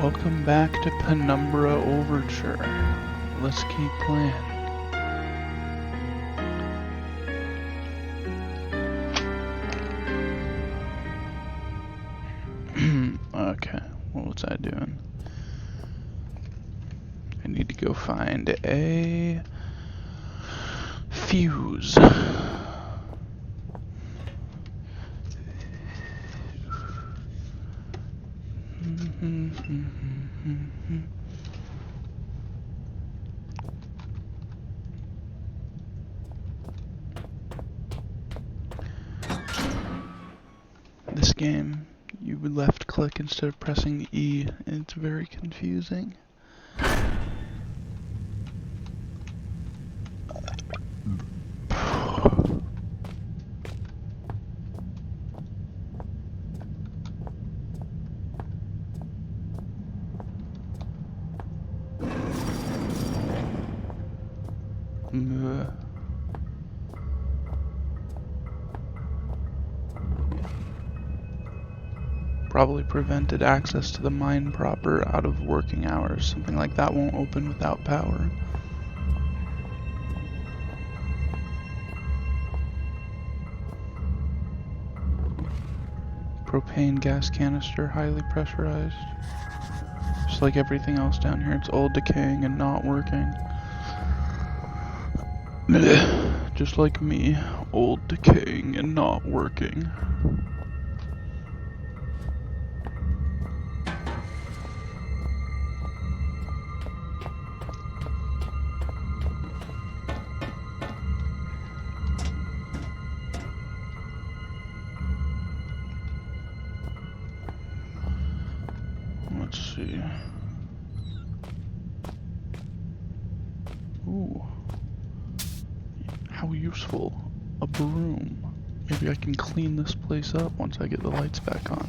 Welcome back to Penumbra Overture. Let's keep playing. Okay, what was I doing? I need to go find a fuse. This game, you would left click instead of pressing E, and it's very confusing. Probably prevented access to the mine proper out of working hours. Something like that won't open without power. Propane gas canister, highly pressurized. Just like everything else down here, it's old, decaying, and not working. Just like me, old, decaying, and not working. Let's see. Ooh. How useful. A broom. Maybe I can clean this place up once I get the lights back on.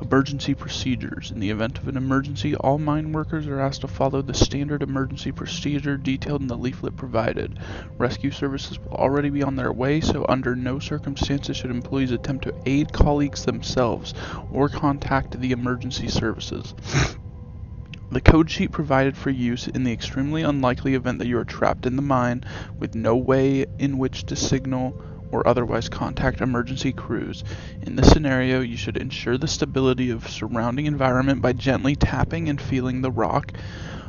Emergency procedures. In the event of an emergency, all mine workers are asked to follow the standard emergency procedure detailed in the leaflet provided. Rescue services will already be on their way, so under no circumstances should employees attempt to aid colleagues themselves or contact the emergency services. The code sheet provided for use in the extremely unlikely event that you are trapped in the mine with no way in which to signal or otherwise contact emergency crews. In this scenario, you should ensure the stability of surrounding environment by gently tapping and feeling the rock.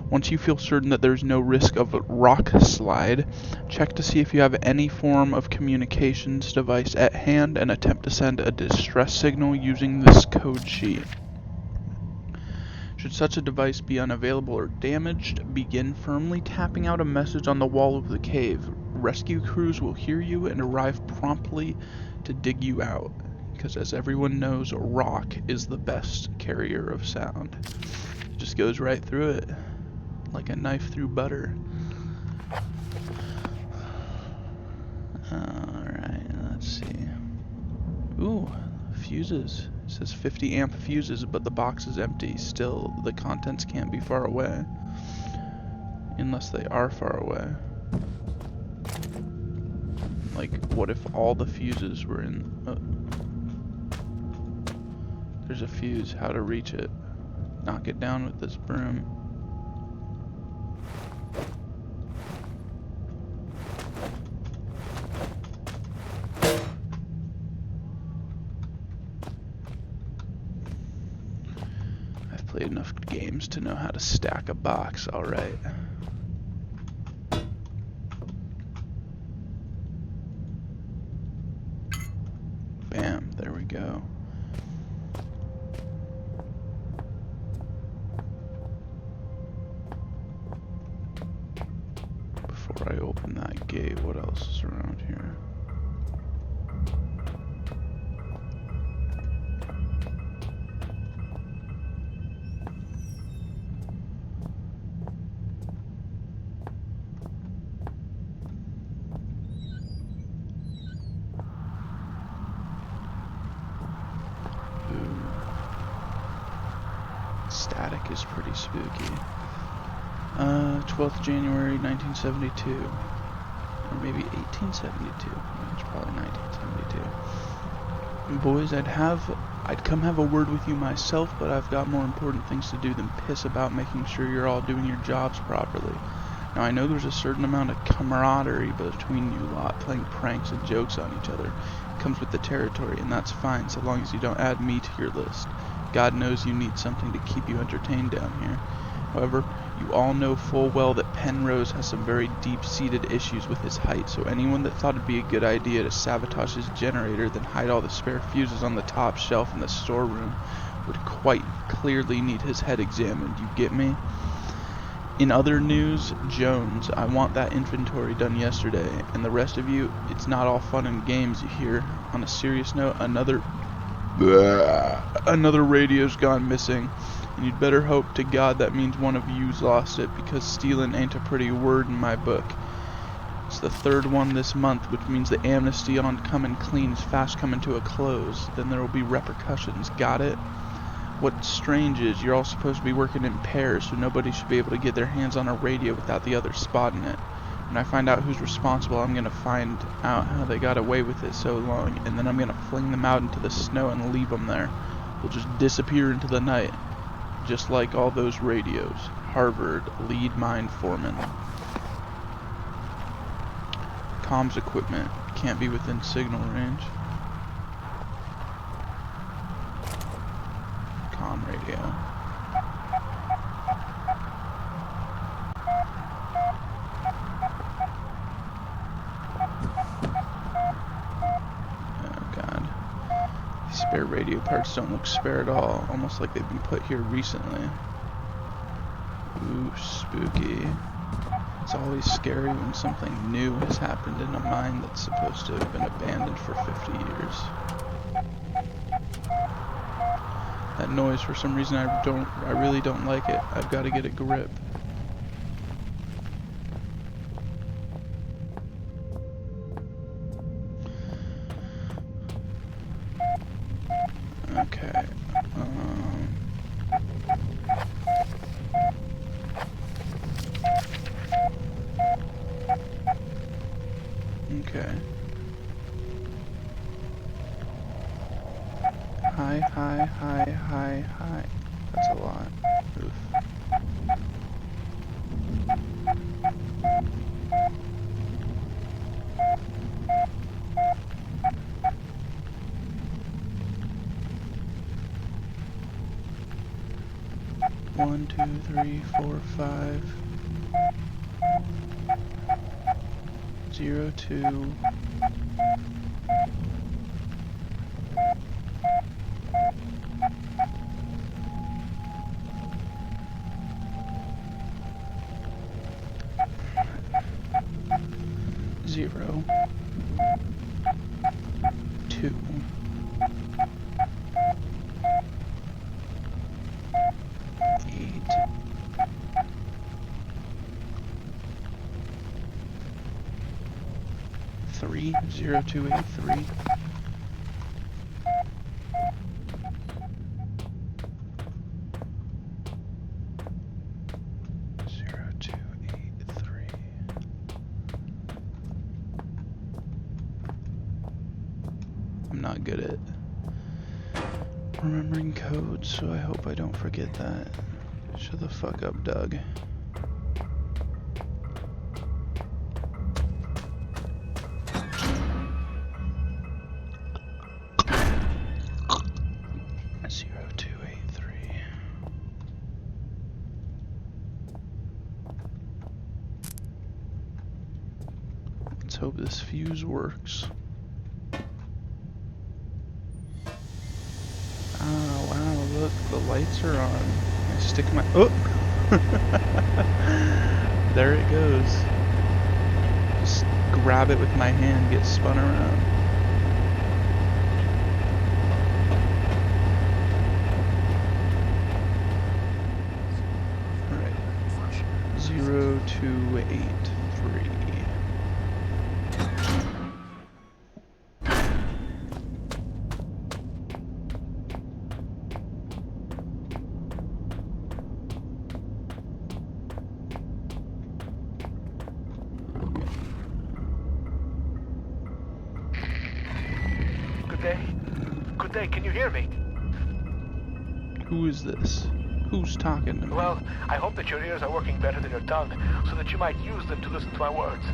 Once you feel certain that there is no risk of a rock slide, check to see if you have any form of communications device at hand and attempt to send a distress signal using this code sheet. Should such a device be unavailable or damaged, begin firmly tapping out a message on the wall of the cave. Rescue crews will hear you and arrive promptly to dig you out, because as everyone knows, rock is the best carrier of sound. It just goes right through it, like a knife through butter. Alright, let's see. Ooh, fuses. It says 50 amp fuses, but the box is empty. Still, the contents can't be far away. Unless they are far away. Like, what if all the fuses were in... There's a fuse. How to reach it. Knock it down with this broom. Played enough games to know how to stack a box, alright. Bam, there we go. Before I open that gate, what else is around here? Static is pretty spooky. 12th January 1972. Or maybe 1872. It's probably 1972. Boys, I'd come have a word with you myself, but I've got more important things to do than piss about making sure you're all doing your jobs properly. Now, I know there's a certain amount of camaraderie between you lot, playing pranks and jokes on each other. It comes with the territory, and that's fine, so long as you don't add me to your list. God knows you need something to keep you entertained down here. However, you all know full well that Penrose has some very deep-seated issues with his height, so anyone that thought it'd be a good idea to sabotage his generator, then hide all the spare fuses on the top shelf in the storeroom, would quite clearly need his head examined, you get me? In other news, Jones, I want that inventory done yesterday, and the rest of you, it's not all fun and games, you hear? On a serious note, another radio's gone missing, and you'd better hope to God that means one of you's lost it, because stealing ain't a pretty word in my book. It's the third one this month, which means the amnesty on coming clean is fast coming to a close. Then there will be repercussions, got it? What's strange is you're all supposed to be working in pairs, so nobody should be able to get their hands on a radio without the other spotting it. When I find out who's responsible, I'm gonna find out how they got away with it so long, and then I'm gonna fling them out into the snow and leave them there. They'll just disappear into the night, just like all those radios. Harvard, lead mine foreman. Comms equipment, can't be within signal range. Comm radio. Spare radio parts don't look spare at all, almost like they've been put here recently. Ooh, spooky. It's always scary when something new has happened in a mine that's supposed to have been abandoned for 50 years. That noise, for some reason, I really don't like it. I've got to get a grip. Okay. Okay. Hi. That's a lot. Oof. One, 2, 3, 4, 5. 0, 2. Zero, 2, 8, 3, 0, 2, 8, 3. 0, 2, 8, 3. I'm not good at remembering codes, so I hope I don't forget that. Shut the fuck up, Doug. Let's hope this fuse works. Oh wow, look, the lights are on. I stick my oh there it goes. Just grab it with my hand, get spun around. Alright. 0, 2, 8, 3. say, can you hear me? Who is this? Who's talking to me? Well, I hope that your ears are working better than your tongue, so that you might use them to listen to my words.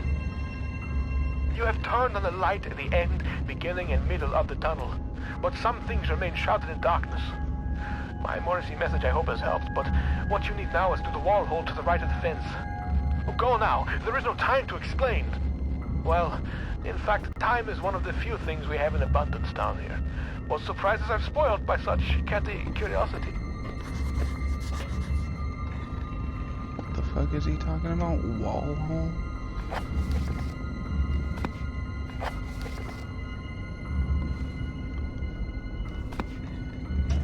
You have turned on the light at the end, beginning, and middle of the tunnel, but some things remain shrouded in darkness. My Morrissey message, I hope, has helped, but what you need now is through the wall hole to the right of the fence. Oh, go now. There is no time to explain. Well, in fact, time is one of the few things we have in abundance down here. What surprises are spoiled by such catty curiosity. What the fuck is he talking about? Wall hole?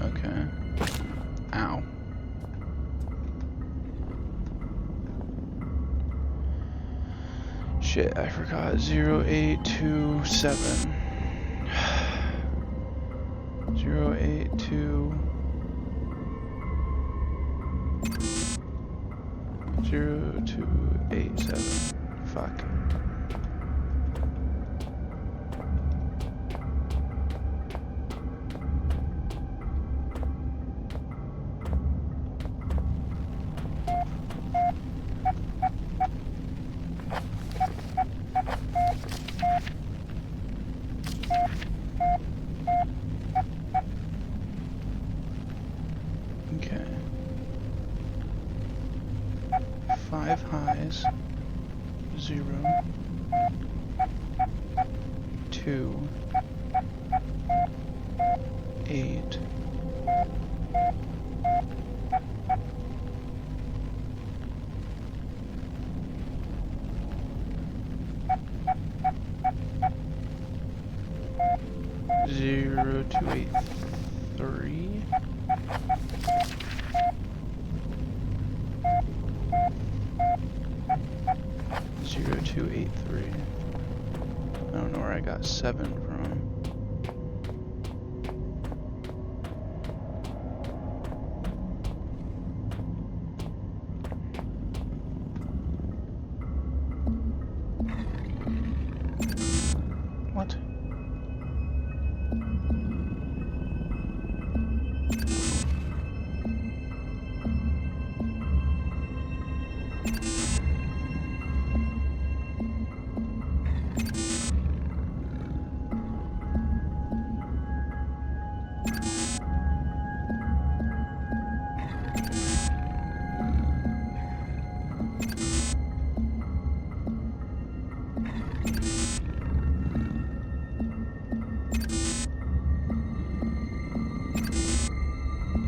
Okay. Ow. Shit, I forgot. 0827. 082 0287. Fuck. Okay. 5 highs. 0 2 8 0 2 8 3 0283. I don't know where I got 7 from. What?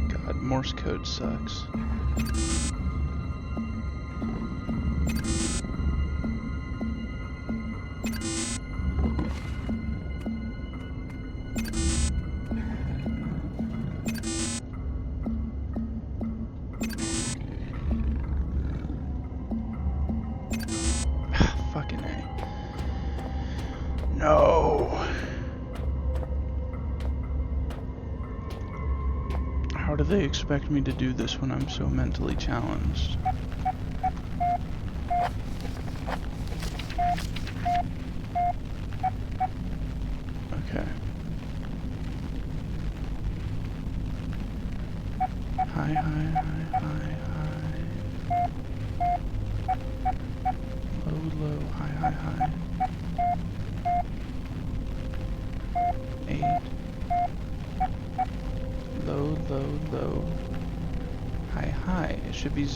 God, Morse code sucks. Fucking A. No! How do they expect me to do this when I'm so mentally challenged? Okay. High, high, high, high, high. Low, low, high, high, high. 8. Low, low, low. High, high. It should be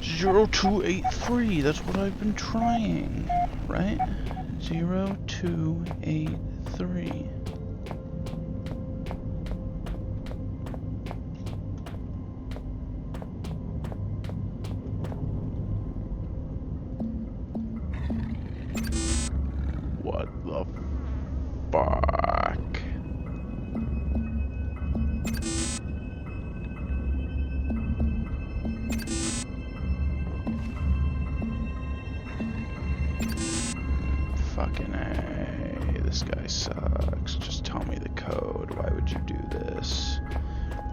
0283. That's what I've been trying, right? 0283. What the fuck? Fucking A. This guy sucks. Just tell me the code. Why would you do this?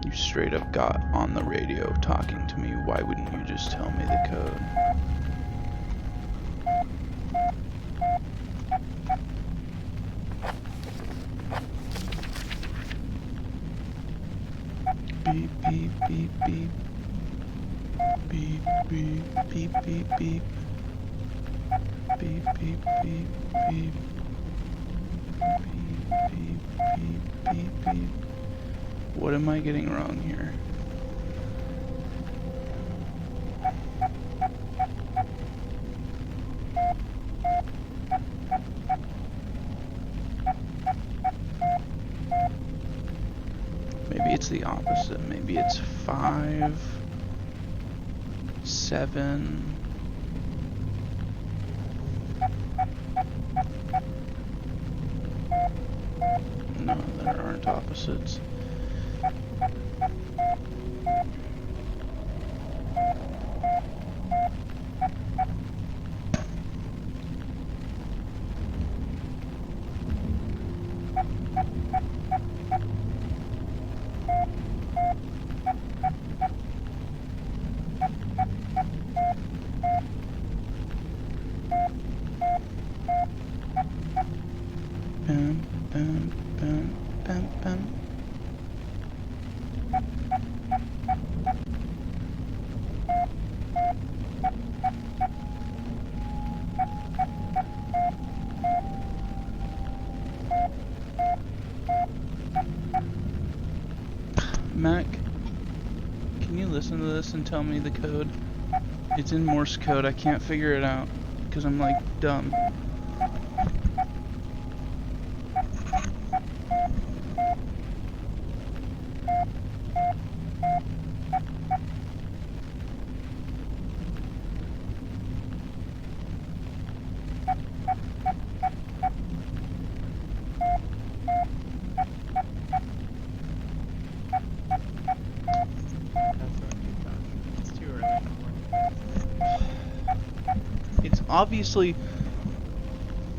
You straight up got on the radio talking to me. Why wouldn't you just tell me the code? Beep, beep, beep, beep. Beep, beep, beep, beep, beep. Beep, beep, beep, beep. Beep, beep, beep, beep, beep. What am I getting wrong here? Maybe it's the opposite. Maybe it's 5, 7. No, there aren't opposites. Bam, bam, bam, bam, bam. Mac, can you listen to this and tell me the code? It's in Morse code. I can't figure it out because I'm like dumb. It's obviously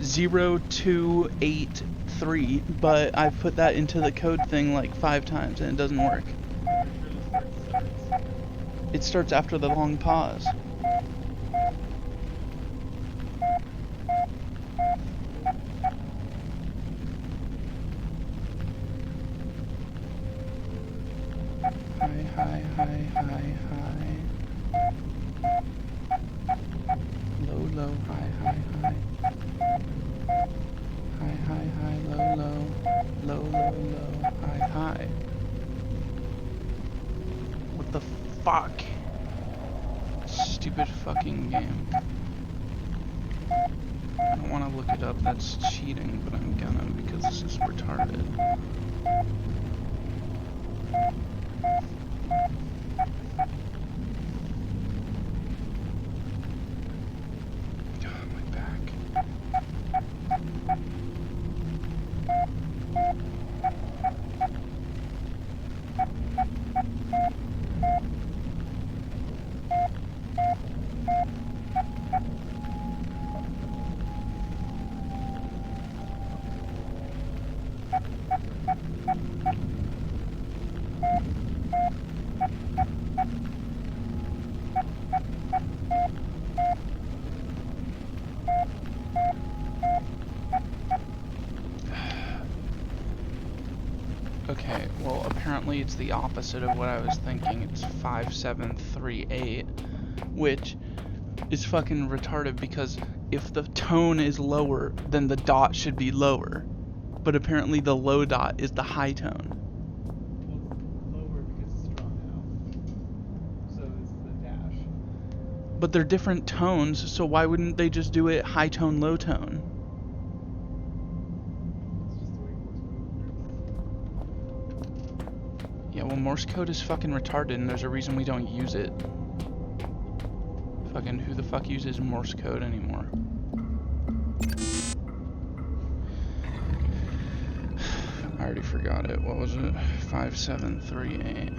0283, but I've put that into the code thing like 5 times and it doesn't work. It starts after the long pause. Hi, hi, hi, hi, hi. Low, low, high, high, high. High, high, high, low, low. Low, low, low, high, high. What the fuck? Stupid fucking game. I don't want to look it up, that's cheating, but I'm gonna because this is retarded. God, my back. Okay, well apparently it's the opposite of what I was thinking. It's 5738, which is fucking retarded because if the tone is lower, then the dot should be lower. But apparently the low dot is the high tone. Well, lower because it's drawn out. So is the dash. But they're different tones, so why wouldn't they just do it high tone, low tone? It's just the way Morse code works. Yeah, well Morse code is fucking retarded and there's a reason we don't use it. Fucking who the fuck uses Morse code anymore? I already forgot it. What was it? 5738.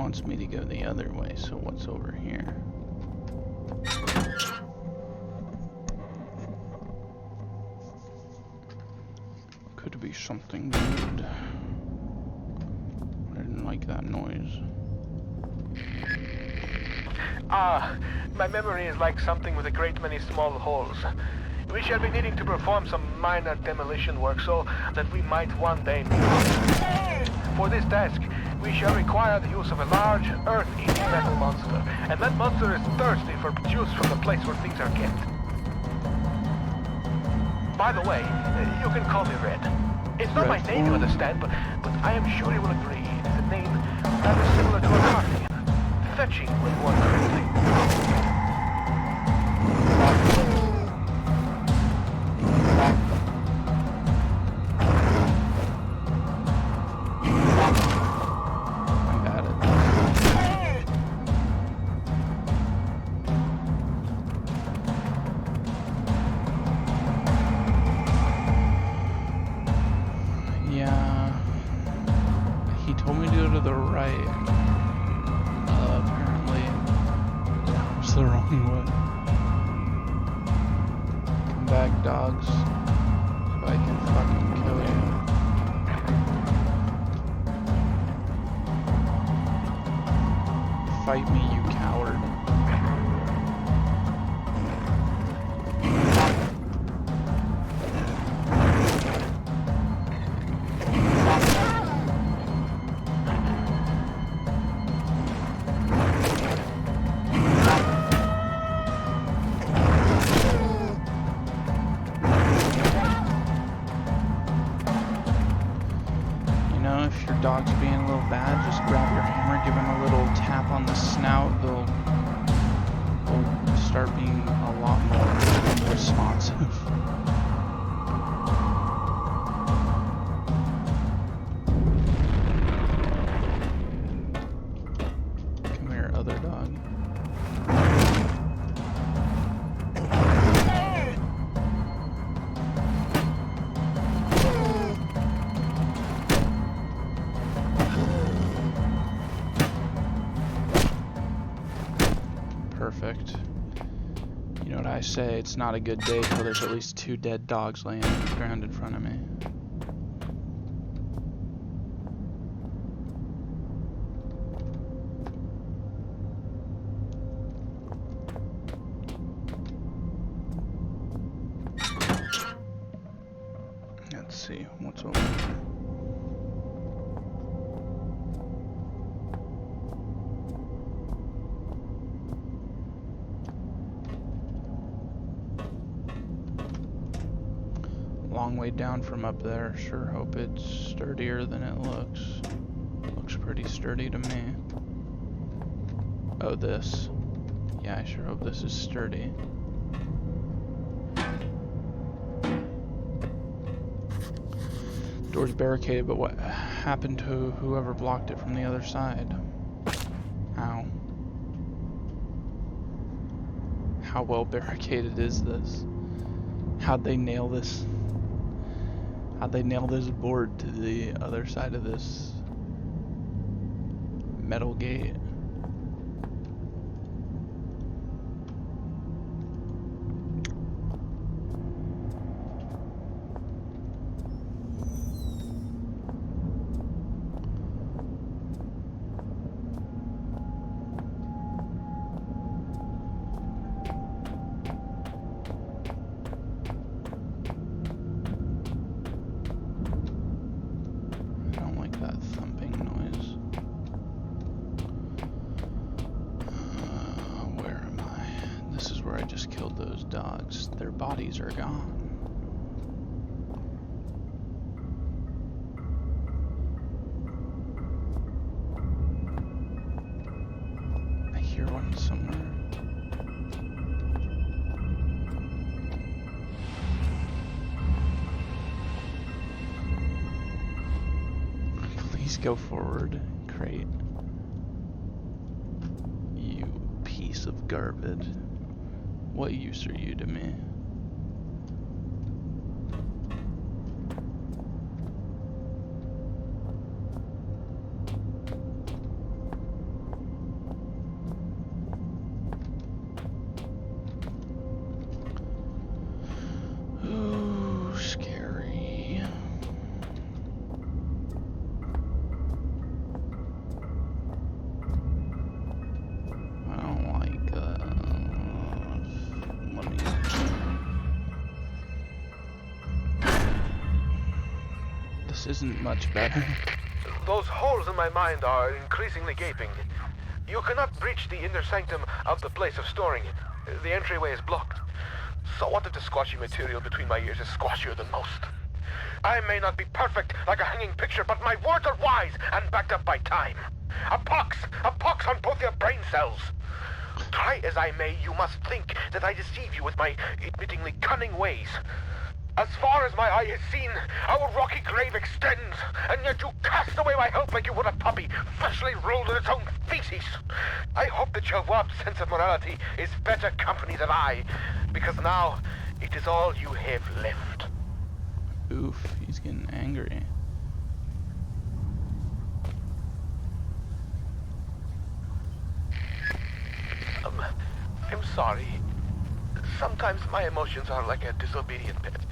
wants me to go the other way, so what's over here? Could be something good. I didn't like that noise. My memory is like something with a great many small holes. We shall be needing to perform some minor demolition work so that we might one day meet. For this task, we shall require the use of a large, earth-eating metal monster, and that monster is thirsty for juice from the place where things are kept. By the way, you can call me Red. It's not my name, you understand, but I am sure you will agree it is a name rather similar to a carving. Fetching when one correctly. The wrong way. Come back, dogs, so I can fucking kill you. Fight me, you coward. Dogs being a little bad, just grab your hammer, give them a little tap on the snout, they'll start being a lot more responsive. Come here, other dog. Perfect. You know what I say, it's not a good day till there's at least 2 dead dogs laying on the ground in front of me. Let's see, what's over here? Long way down from up there. Sure hope it's sturdier than it looks. Looks pretty sturdy to me. Oh, this. Yeah, I sure hope this is sturdy. Door's barricaded, but what happened to whoever blocked it from the other side? How? How well barricaded is this? How'd they nail this? How'd they nail this board to the other side of this metal gate? Dogs, their bodies are gone. I hear one somewhere. Please go forward, crate. You piece of garbage. What use are you to me? Let me... This isn't much better. Those holes in my mind are increasingly gaping. You cannot breach the inner sanctum of the place of storing. The entryway is blocked. So what if the squashy material between my ears is squashier than most? I may not be perfect like a hanging picture, but my words are wise and backed up by time. A pox on both your brain cells. Try as I may, you must think that I deceive you with my admittingly cunning ways. As far as my eye has seen, our rocky grave extends, and yet you cast away my hope like you would a puppy freshly rolled in its own feces. I hope that your warped sense of morality is better company than I, because now it is all you have left. Oof, he's getting angry. I'm sorry. Sometimes my emotions are like a disobedient pet.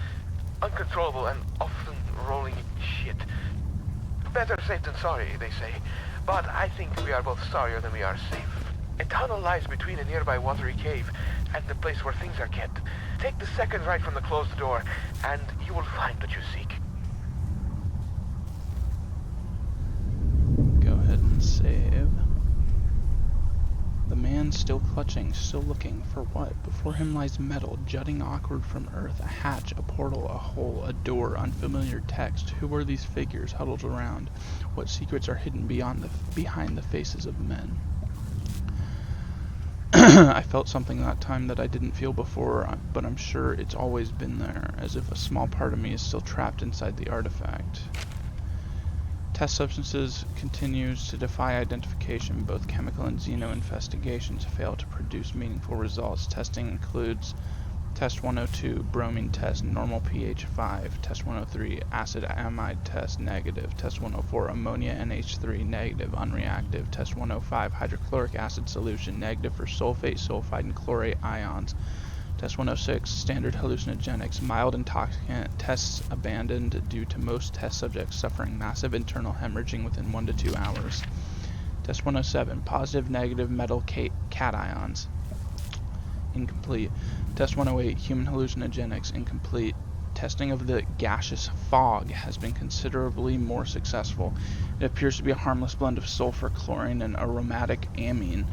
Uncontrollable and often rolling in shit. Better safe than sorry, they say. But I think we are both sorrier than we are safe. A tunnel lies between a nearby watery cave and the place where things are kept. Take the second right from the closed door, and you will find what you seek. Go ahead and save. The man still clutching, still looking for what? Before him lies metal, jutting awkward from earth, a hatch, a portal, a hole, a door, unfamiliar text. Who are these figures huddled around? What secrets are hidden behind the faces of men? I felt something that time that I didn't feel before, but I'm sure it's always been there, as if a small part of me is still trapped inside the artifact. Test substances continues to defy identification. Both chemical and xeno investigations fail to produce meaningful results. Testing includes Test 102, bromine test, normal pH 5. Test 103, acid amide test, negative. Test 104, ammonia NH3, negative, unreactive. Test 105, hydrochloric acid solution, negative for sulfate, sulfide, and chlorate ions. Test 106, standard hallucinogenics, mild intoxicant, tests abandoned due to most test subjects suffering massive internal hemorrhaging within 1 to 2 hours. Test 107, positive, negative metal cations, incomplete. Test 108, human hallucinogenics, incomplete. Testing of the gaseous fog has been considerably more successful. It appears to be a harmless blend of sulfur, chlorine, and aromatic amine,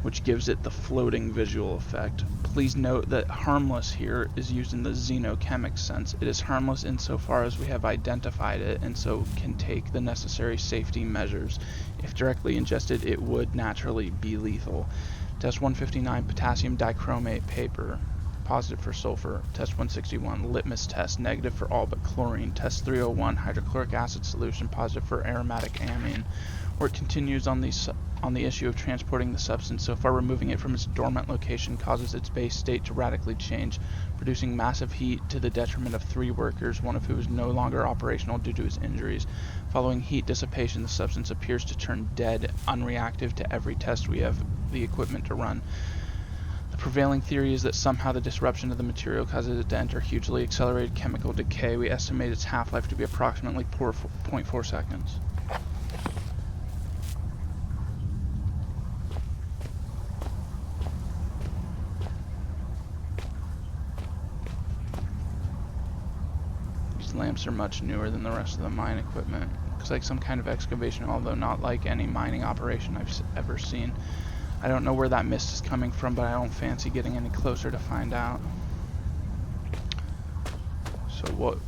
which gives it the floating visual effect. Please note that harmless here is used in the xenochemic sense. It is harmless insofar as we have identified it and so can take the necessary safety measures. If directly ingested, it would naturally be lethal. Test 159, potassium dichromate paper, positive for sulfur. Test 161, litmus test, negative for all but chlorine. Test 301, hydrochloric acid solution, positive for aromatic amine. Work continues on the issue of transporting the substance. So far, removing it from its dormant location causes its base state to radically change, producing massive heat to the detriment of 3 workers, one of whom is no longer operational due to his injuries. Following heat dissipation, the substance appears to turn dead, unreactive to every test we have the equipment to run. The prevailing theory is that somehow the disruption of the material causes it to enter hugely accelerated chemical decay. We estimate its half-life to be approximately 0.4 seconds. These lamps are much newer than the rest of the mine equipment. Looks like some kind of excavation, although not like any mining operation I've ever seen. I don't know where that mist is coming from, but I don't fancy getting any closer to find out. So what?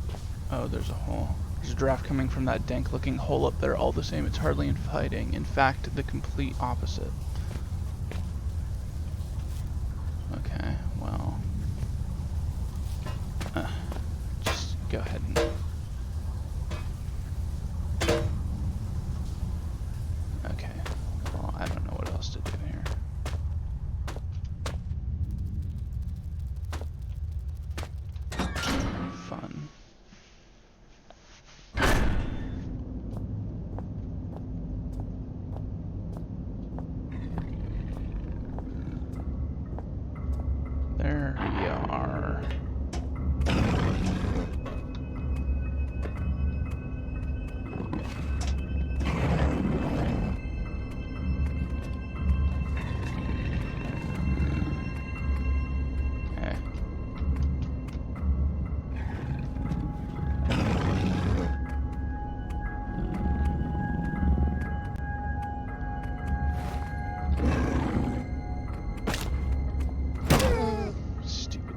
Oh, there's a hole. There's a draft coming from that dank-looking hole up there. All the same, it's hardly inviting. In fact, the complete opposite. Okay, well... just go ahead and... Okay, well, I don't know what else to do here. Fun. There you are. Okay,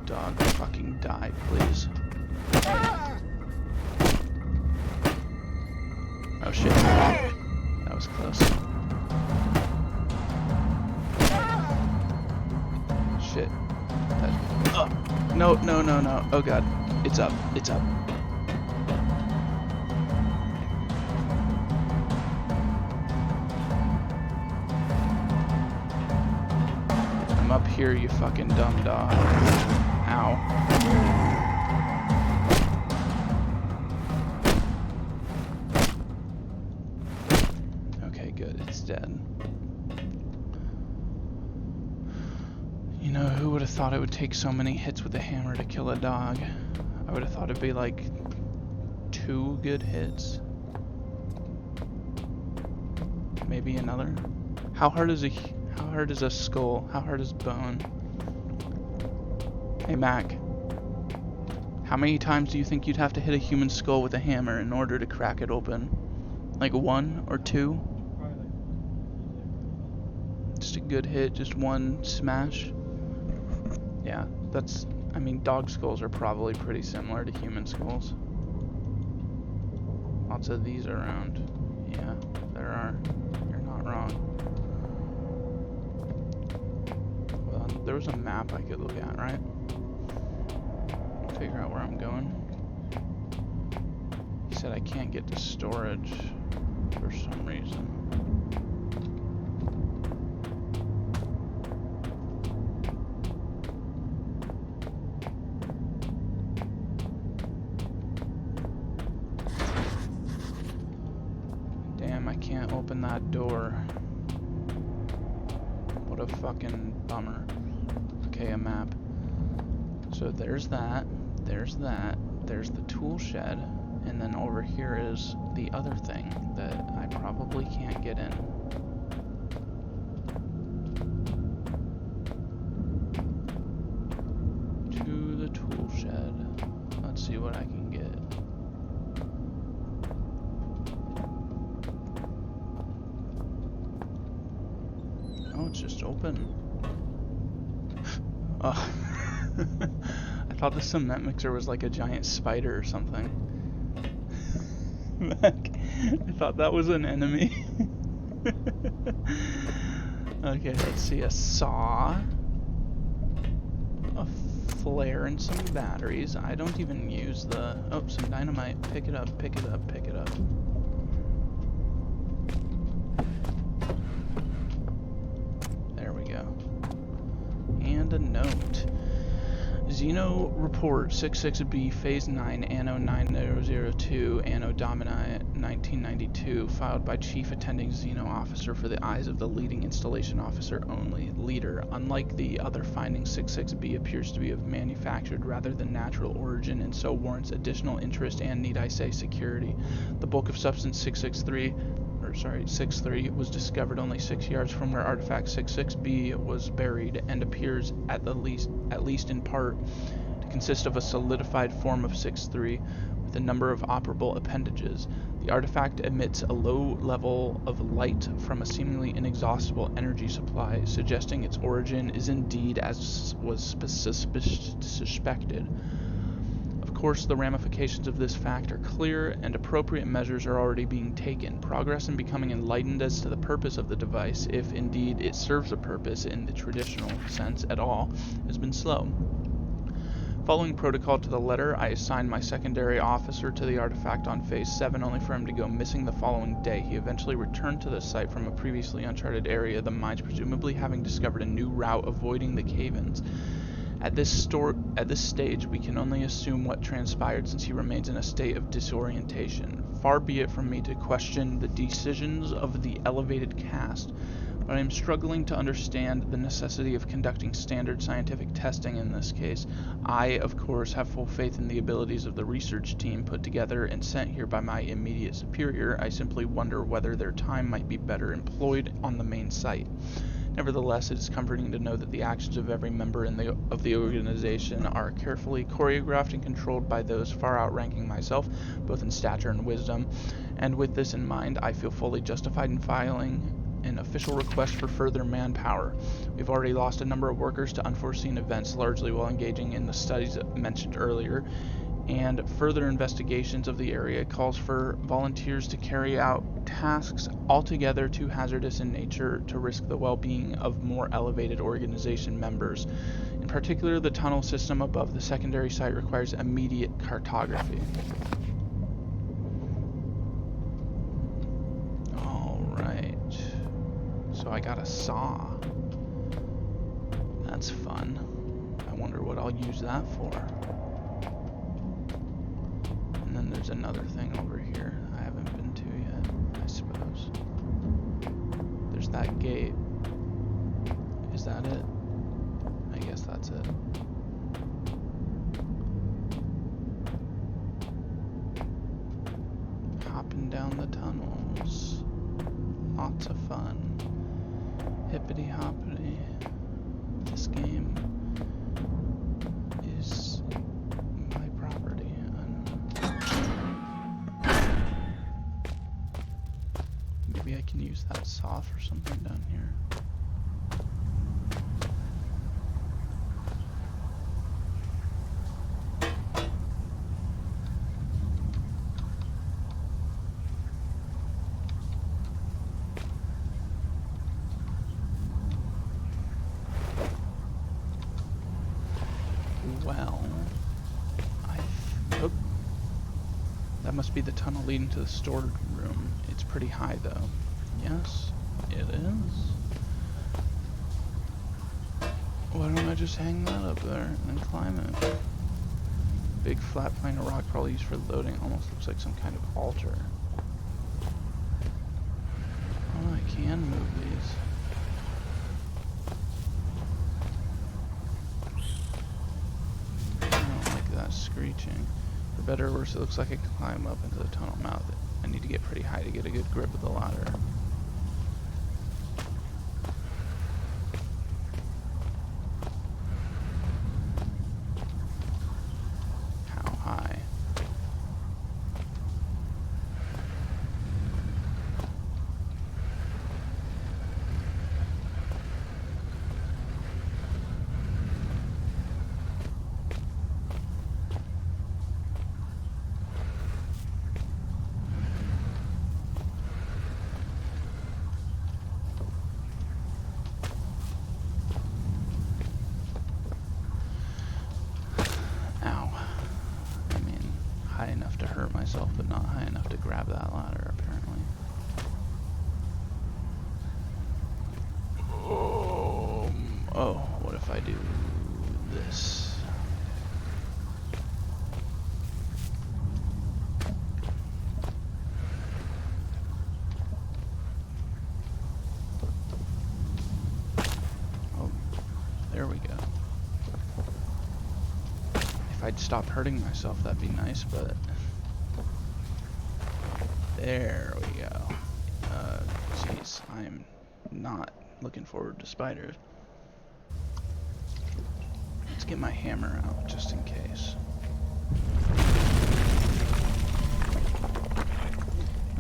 dog fucking die, please. Oh shit. That was close. Shit. No, no, no, no. Oh god. It's up. It's up. I'm up here, you fucking dumb dog. Ow. Okay, good. It's dead. You know, who would have thought it would take so many hits with a hammer to kill a dog? I would have thought it'd be like 2 good hits. Maybe another. How hard is a skull? How hard is bone? Hey Mac. How many times do you think you'd have to hit a human skull with a hammer in order to crack it open? Like 1 or 2? Just a good hit, just 1 smash? Yeah, that's, I mean, dog skulls are probably pretty similar to human skulls. Lots of these around. Yeah, there are. You're not wrong. Well, there was a map I could look at, right? Figure out where I'm going. He said I can't get to storage for some reason. Damn, I can't open that door. What a fucking bummer. Okay, a map. So there's that, there's the tool shed, and then over here is the other thing that I probably can't get in. To the tool shed. Let's see what I can get. Oh, it's just open. Oh. I thought the cement mixer was like a giant spider or something. I thought that was an enemy. Okay, let's see. A saw. A flare and some batteries. I don't even use the... Oh, some dynamite. Pick it up, pick it up, pick it up. There we go. And a note. Xeno Report 66B Phase 9 Anno 9002 Anno Domini 1992 filed by Chief Attending Xeno Officer for the eyes of the leading installation officer only. Leader, unlike the other findings, 66B appears to be of manufactured rather than natural origin and so warrants additional interest and, need I say, security. The bulk of substance 663 was discovered only 6 yards from where artifact 66B was buried and appears at least in part to consist of a solidified form of 63 with a number of operable appendages. The artifact emits a low level of light from a seemingly inexhaustible energy supply, suggesting its origin is indeed as was suspected. Of course, the ramifications of this fact are clear, and appropriate measures are already being taken. Progress in becoming enlightened as to the purpose of the device, if indeed it serves a purpose in the traditional sense at all, has been slow. Following protocol to the letter, I assigned my secondary officer to the artifact on Phase 7, only for him to go missing the following day. He eventually returned to the site from a previously uncharted area, the mines presumably having discovered a new route avoiding the cave-ins. At this stage, we can only assume what transpired since he remains in a state of disorientation. Far be it from me to question the decisions of the elevated caste, but I am struggling to understand the necessity of conducting standard scientific testing in this case. I, of course, have full faith in the abilities of the research team put together and sent here by my immediate superior. I simply wonder whether their time might be better employed on the main site. Nevertheless, it is comforting to know that the actions of every member of the organization are carefully choreographed and controlled by those far outranking myself, both in stature and wisdom. And with this in mind, I feel fully justified in filing an official request for further manpower. We've already lost a number of workers to unforeseen events, largely while engaging in the studies mentioned earlier, and further investigations of the area calls for volunteers to carry out tasks altogether too hazardous in nature to risk the well-being of more elevated organization members. In particular, the tunnel system above the secondary site requires immediate cartography. Alright. So I got a saw. That's fun. I wonder what I'll use that for. And then there's another thing over here I haven't been to yet, I suppose. There's that gate. Is that it? I guess that's it. Hopping down the tunnels. Lots of fun. Hippity hoppity. This game is my property. Maybe I can use that saw for something down here. Well, oh, that must be the tunnel leading to the storage room. It's pretty high though. Yes, it is. Why don't I just hang that up there and climb it? Big flat plane of rock probably used for loading. Almost looks like some kind of altar. Oh, I can move these. Screeching. For better or worse, it looks like I can climb up into the tunnel mouth. I need to get pretty high to get a good grip of the ladder. How high? High enough to hurt myself, but not high enough to grab that ladder, apparently. Oh, what if I do this? Oh, there we go. If I'd stop hurting myself, that'd be nice, but there we go. Jeez, I'm not looking forward to spiders. Let's get my hammer out just in case.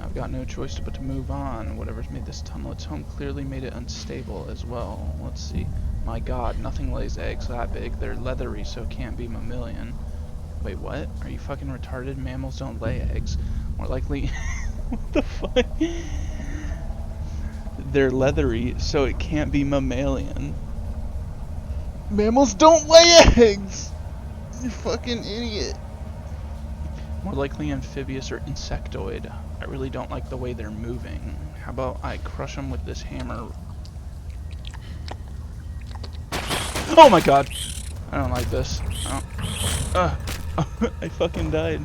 I've got no choice but to move on. Whatever's made this tunnel its home clearly made it unstable as well. Let's see. My god, nothing lays eggs that big. They're leathery, so it can't be mammalian. Wait, what? Are you fucking retarded? Mammals don't lay eggs. More likely... What the fuck? They're leathery, so it can't be mammalian. Mammals don't lay eggs! You fucking idiot. More likely amphibious or insectoid. I really don't like the way they're moving. How about I crush them with this hammer? Oh my god! I don't like this. I fucking died.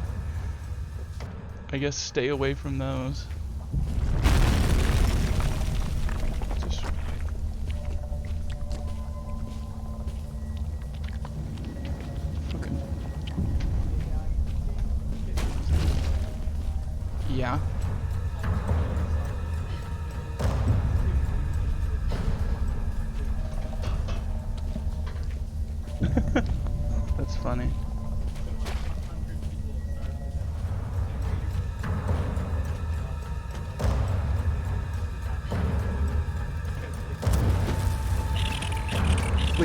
I guess stay away from those. Just... fucking... Yeah. That's funny.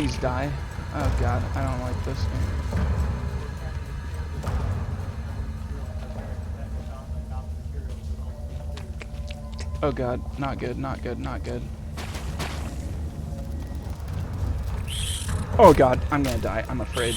Please die. Oh god, I don't like this game. Oh god, not good, not good, not good. Oh god, I'm gonna die, I'm afraid.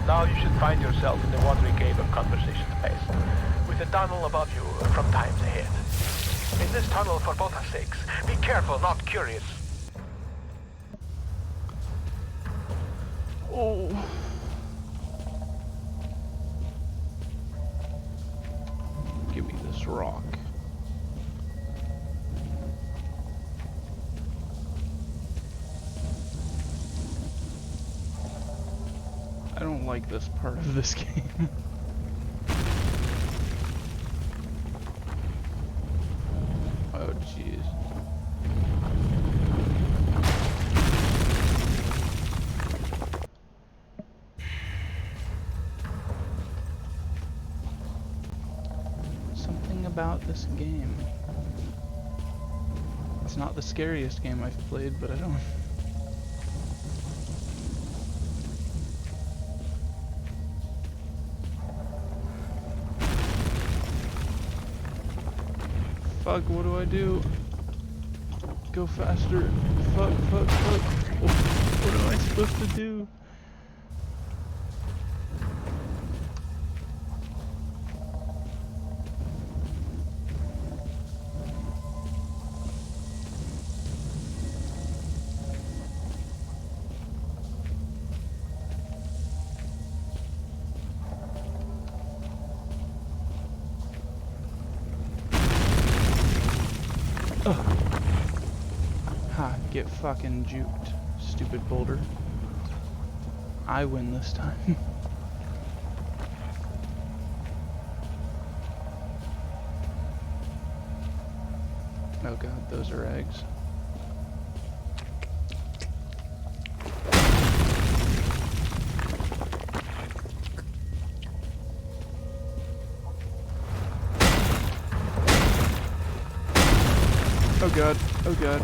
Now you should find yourself in the watery cave of conversation space, with a tunnel above you from times ahead. In this tunnel, for both our sakes, be careful, not curious. Oh. Give me this rock. I don't like this part of this game. Oh jeez. Something about this game. It's not the scariest game I've played, but I don't... Fuck, what do I do? Go faster. Fuck, fuck, fuck. What am I supposed to do? Ha, get fucking juked, stupid boulder. I win this time. Oh god, those are eggs. Oh god, oh god.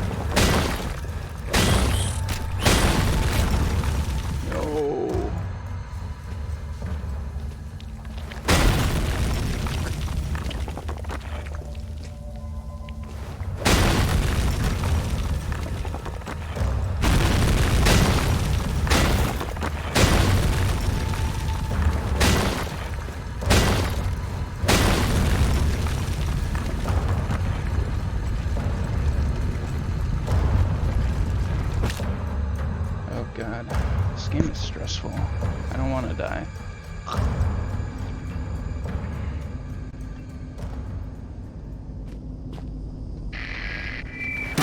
No. God, this game is stressful. I don't want to die.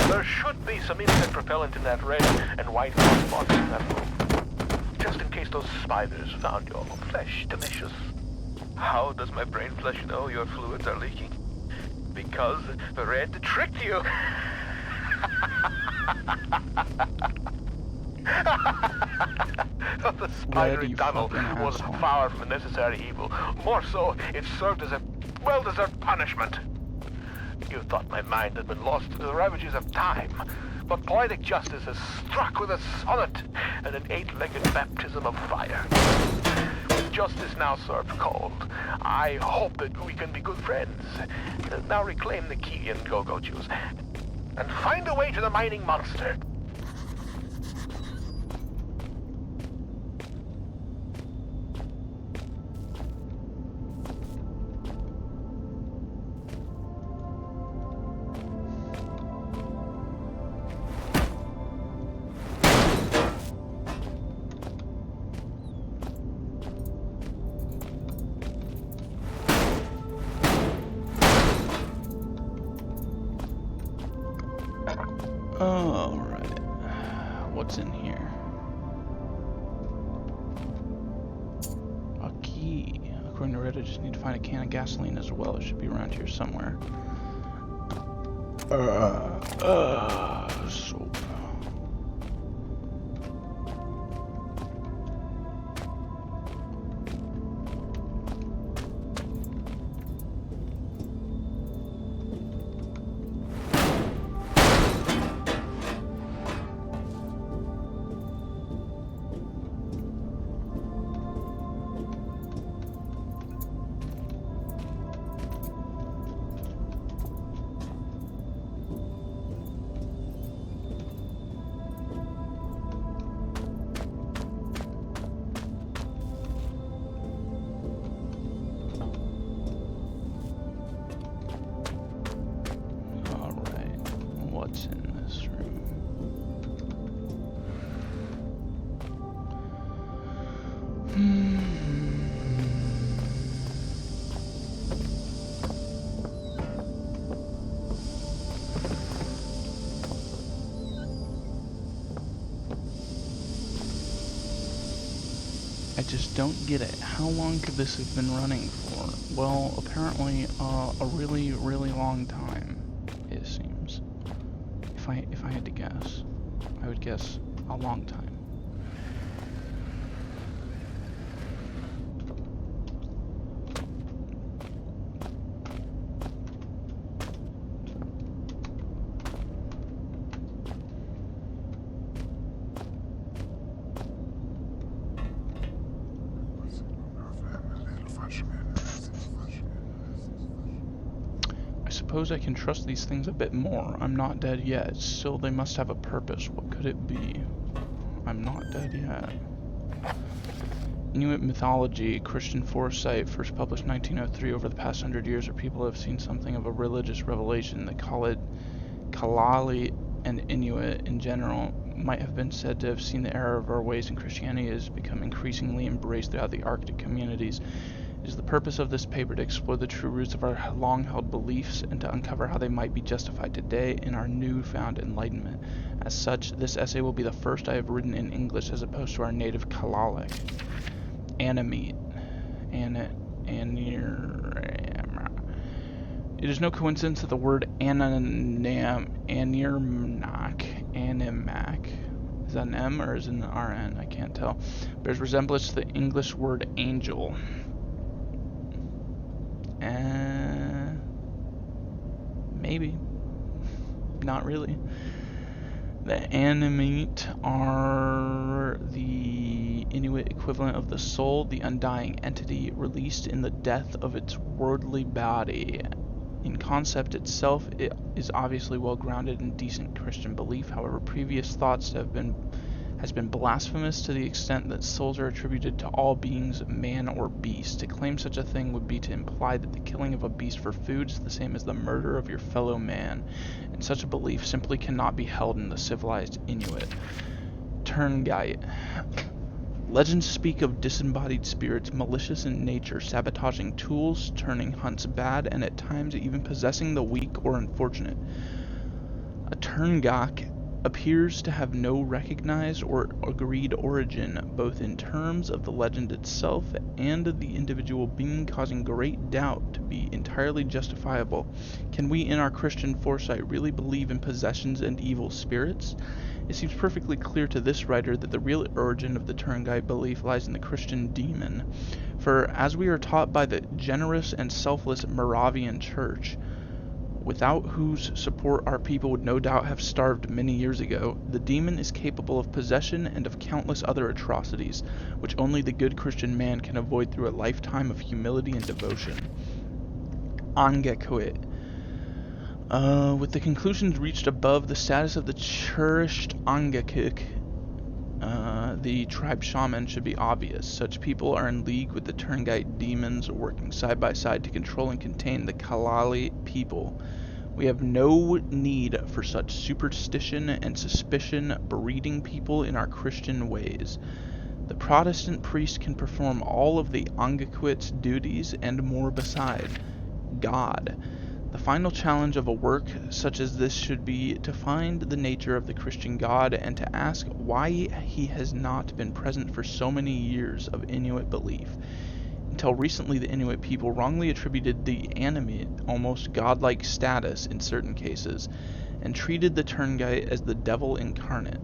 There should be some insect propellant in that red and white box in that room. Just in case those spiders found your flesh delicious. How does my brain flesh know your fluids are leaking? Because the red tricked you. The spidery tunnel was far from a necessary evil. More so, it served as a well-deserved punishment. You thought my mind had been lost to the ravages of time, but poetic justice has struck with a sonnet and an eight-legged baptism of fire. With justice now served cold, I hope that we can be good friends. Now reclaim the key and go-go juice, and find a way to the mining monster. Alright. What's in here? A key. According to Reddit, I just need to find a can of gasoline as well. It should be around here somewhere. Soap. What's in this room? I just don't get it. How long could this have been running for? Well, apparently a really, really long time, it seems. If I had to guess, I would guess a long time. I suppose I can trust these things a bit more. I'm not dead yet. Still, they must have a purpose. What could it be? I'm not dead yet. Inuit mythology, Christian foresight, first published 1903. Over the past 100 years, our people have seen something of a religious revelation. The Kalali and Inuit in general might have been said to have seen the error of our ways, and Christianity has become increasingly embraced throughout the Arctic communities. It is the purpose of this paper to explore the true roots of our long-held beliefs and to uncover how they might be justified today in our newfound enlightenment. As such, this essay will be the first I have written in English as opposed to our native Kalalic. Animate. It is no coincidence that the word animac, is that an M or is it an RN? I can't tell, bears resemblance to the English word angel. Maybe. Not really. The animate are the Inuit equivalent of the soul, the undying entity released in the death of its worldly body. In concept itself, it is obviously well grounded in decent Christian belief. However, previous thoughts has been blasphemous to the extent that souls are attributed to all beings, man or beast. To claim such a thing would be to imply that the killing of a beast for food is the same as the murder of your fellow man, and such a belief simply cannot be held in the civilized Inuit. Turngite. Legends speak of disembodied spirits, malicious in nature, sabotaging tools, turning hunts bad, and at times even possessing the weak or unfortunate. A Turngak appears to have no recognized or agreed origin, both in terms of the legend itself and of the individual being, causing great doubt to be entirely justifiable. Can we in our Christian foresight really believe in possessions and evil spirits? It seems perfectly clear to this writer that the real origin of the Turngite belief lies in the Christian demon, for as we are taught by the generous and selfless Moravian Church, without whose support our people would no doubt have starved many years ago, the demon is capable of possession and of countless other atrocities, which only the good Christian man can avoid through a lifetime of humility and devotion. Angekwit. With the conclusions reached above, the status of the cherished Angekik, the tribe shaman, should be obvious. Such people are in league with the Turngite demons, working side by side to control and contain the Kalali people. We have no need for such superstition and suspicion breeding people in our Christian ways. The Protestant priest can perform all of the Angekwit's duties and more beside. God. The final challenge of a work such as this should be to find the nature of the Christian God and to ask why he has not been present for so many years of Inuit belief. Until recently, the Inuit people wrongly attributed the animate, almost godlike status in certain cases, and treated the Turnguy as the devil incarnate.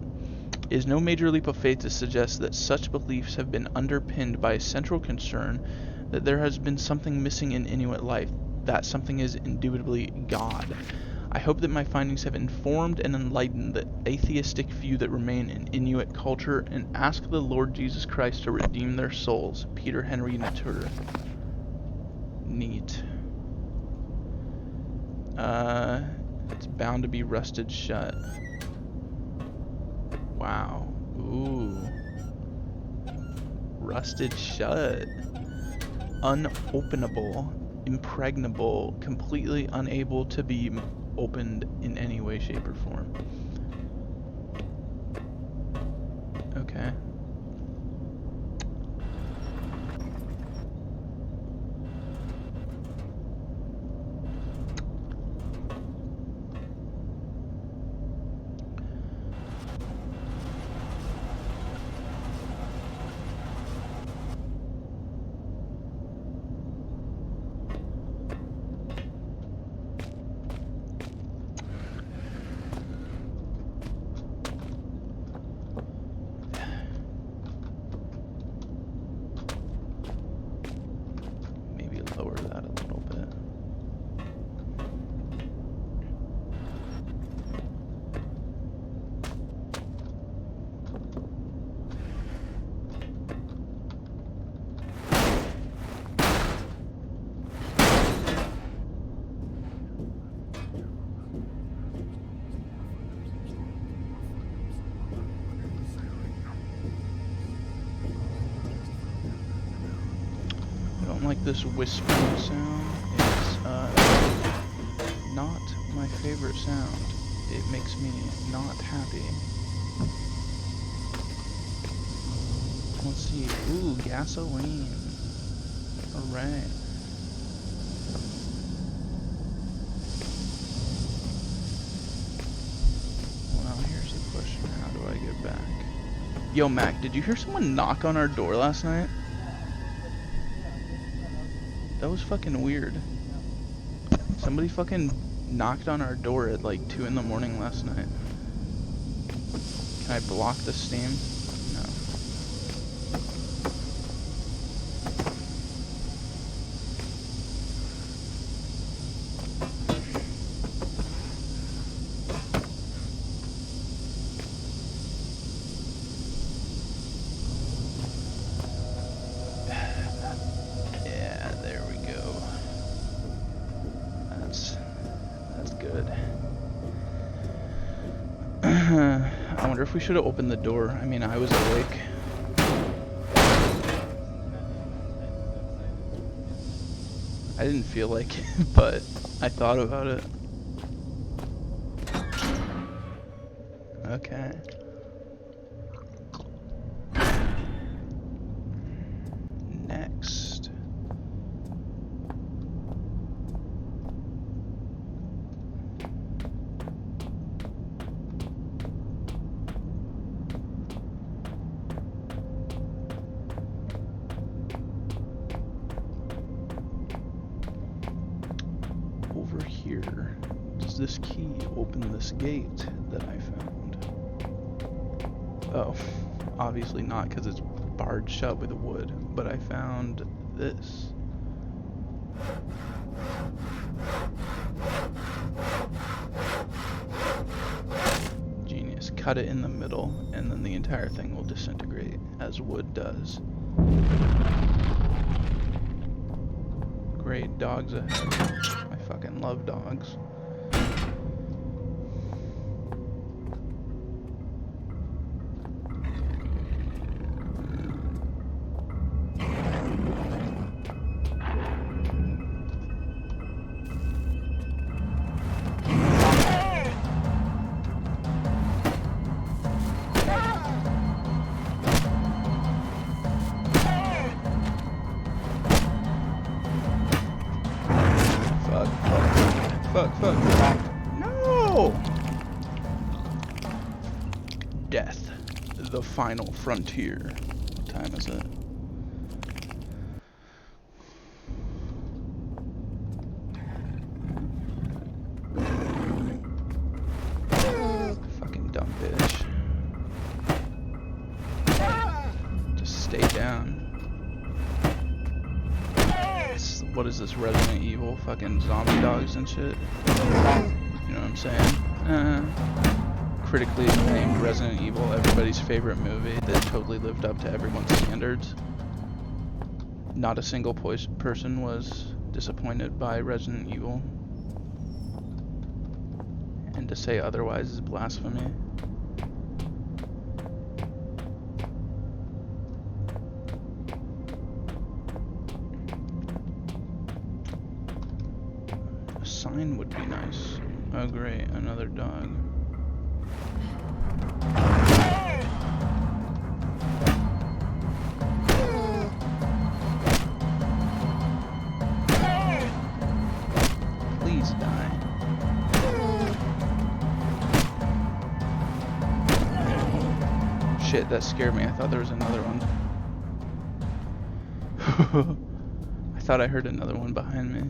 It is no major leap of faith to suggest that such beliefs have been underpinned by a central concern that there has been something missing in Inuit life. That something is indubitably God. I hope that my findings have informed and enlightened the atheistic view that remain in Inuit culture, and ask the Lord Jesus Christ to redeem their souls. Peter Henry Natur. Neat. It's bound to be rusted shut. Wow. Ooh. Rusted shut. Unopenable. Impregnable. Completely unable to be opened in any way, shape, or form. Okay. Lower that a little bit. I don't like this whispering sound. It's not my favorite sound. It makes me not happy. Let's see. Ooh, gasoline. Hooray. Well, here's the question. How do I get back? Yo, Mac, did you hear someone knock on our door last night? That was fucking weird. Somebody fucking knocked on our door at like 2 in the morning last night. Can I block the Steam? No. Yeah, there we go. That's good. I wonder if we should have opened the door. I mean, I was awake. I didn't feel like it, but I thought about it. Okay. Next. Over here. Does this key open this gate that I found? Oh, obviously not, because it's barred shut with wood. But I found this. Genius. Cut it in the middle, and then the entire thing will disintegrate, as wood does. Great, dogs ahead. I fucking love dogs. Fuck. Death, the final frontier. What time is it? Fucking dumb bitch. Just stay down. What is this, Resident Evil? Fucking zombie dogs and shit? You know what I'm saying? Critically acclaimed Resident Evil, everybody's favorite movie that totally lived up to everyone's standards. Not a single person was disappointed by Resident Evil. And to say otherwise is blasphemy. A sign would be nice. Oh great, another dog. Please die. Shit, that scared me. I thought there was another one. I thought I heard another one behind me.